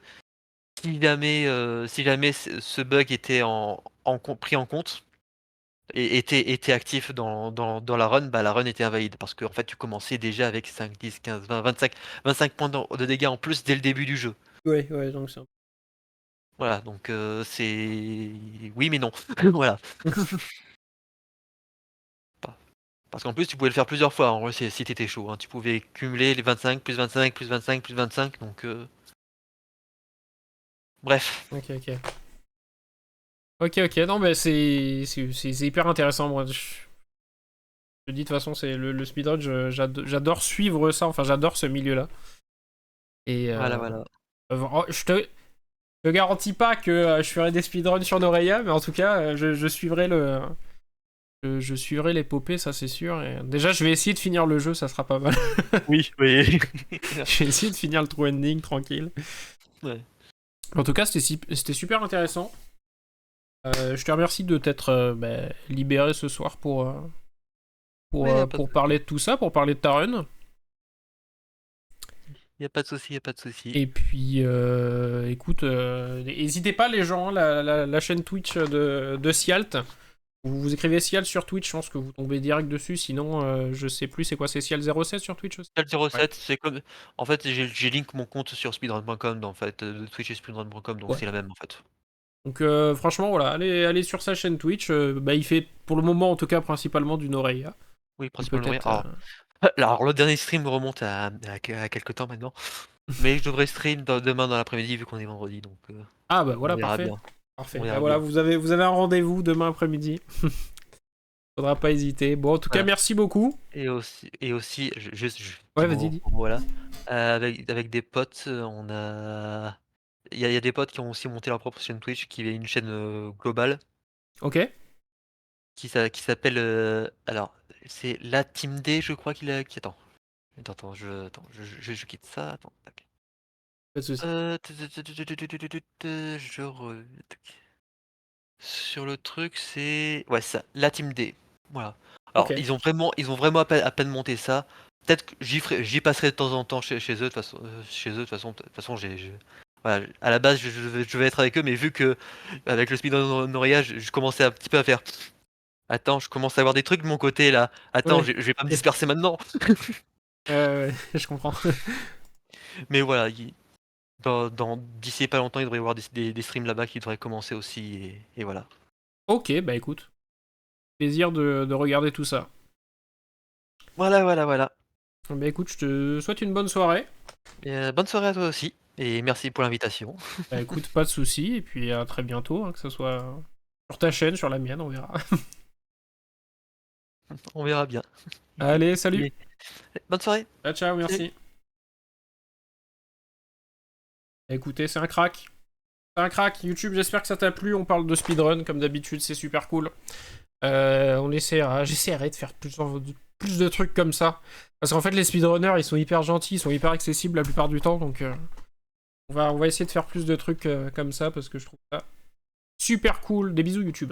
si jamais ce bug était pris en compte et était actif dans la run, bah, la run était invalide parce qu'en fait tu commençais déjà avec 5, 10, 15, 20, 25 points de dégâts en plus dès le début du jeu. Ouais, ouais, donc c'est... Voilà, donc c'est oui mais non. Voilà. Parce qu'en plus, tu pouvais le faire plusieurs fois, en vrai, si tu chaud, hein. Tu pouvais cumuler les 25, plus 25, plus 25, plus 25, donc bref. Ok, ok. Ok, ok, non, mais c'est hyper intéressant, moi. Je dis de toute façon, c'est le speedrun, j'adore suivre ça, enfin, j'adore ce milieu-là. Et Voilà, voilà. je te garantis pas que je ferai des speedruns sur Noreia, mais en tout cas, je suivrai je suivrai l'épopée, ça c'est sûr. Et déjà, je vais essayer de finir le jeu, ça sera pas mal. Oui, oui. Je vais essayer de finir le true ending tranquille. Ouais. En tout cas, c'était super intéressant. Je te remercie de t'être libéré ce soir Ouais, y a pas de pour souci. parler de tout ça, pour parler de ta run. Y a pas de souci, y a pas de souci. Et puis, écoute, n'hésitez pas les gens, la chaîne Twitch de Sialt. Vous écrivez Sialt sur Twitch, je pense que vous tombez direct dessus. Sinon, je sais plus, c'est quoi, c'est Sialt07 sur Twitch aussi? Le Ouais. 07, c'est comme en fait, j'ai link mon compte sur speedrun.com, en fait, de Twitch et speedrun.com, donc Ouais. c'est la même, en fait. Donc, franchement, voilà, allez sur sa chaîne Twitch. Il fait, pour le moment, en tout cas, principalement du Noreia. Oui, Et principalement rien. peut-être. Alors le dernier stream remonte à quelque temps maintenant, mais je devrais stream demain dans l'après-midi vu qu'on est vendredi, donc Ah, bah on voilà, verra parfait. bien. On Parfait. Bah verra voilà, bien. vous avez un rendez-vous demain après-midi. Faudra pas hésiter. Bon, en tout cas, Voilà. merci beaucoup. Et aussi, juste Ouais, petit vas-y, mot dis. pour moi là. Avec des potes, on a il y a des potes qui ont aussi monté leur propre chaîne Twitch, qui est une chaîne, globale Ok. qui s'appelle, alors c'est La Team D je crois qu'il a qui attends, je quitte ça, attends, tac. Pas de soucis. Je re tac. Sur le truc, c'est ouais, ça, La Team D. Voilà. Ok. Alors, ils ont vraiment à peine monté ça. Peut-être que j'y passerai de temps en temps chez eux, de toute façon, voilà, à la base, je vais être avec eux, mais vu que avec le speedrun Noria, je commençais un petit peu à faire: «Attends, je commence à avoir des trucs de mon côté là. Attends, Ouais. je vais pas me disperser maintenant». Ouais, je comprends. Mais voilà, d'ici pas longtemps, il devrait y avoir des streams là-bas qui devraient commencer aussi et voilà. Ok, bah écoute. Plaisir de regarder tout ça. Voilà, voilà, voilà. Bah écoute, je te souhaite une bonne soirée. Et bonne soirée à toi aussi et merci pour l'invitation. Bah écoute, pas de soucis. Et puis à très bientôt, hein, que ce soit sur ta chaîne, sur la mienne, on verra. On verra bien. Allez, salut. Allez, bonne soirée. Ciao, ciao, Salut. merci. Écoutez, c'est un crack. C'est un crack. YouTube, j'espère que ça t'a plu. On parle de speedrun, comme d'habitude, c'est super cool. J'essaierai de faire plus de trucs comme ça. Parce qu'en fait, les speedrunners, ils sont hyper gentils, ils sont hyper accessibles la plupart du temps. Donc, on va essayer de faire plus de trucs comme ça parce que je trouve ça super cool. Des bisous, YouTube.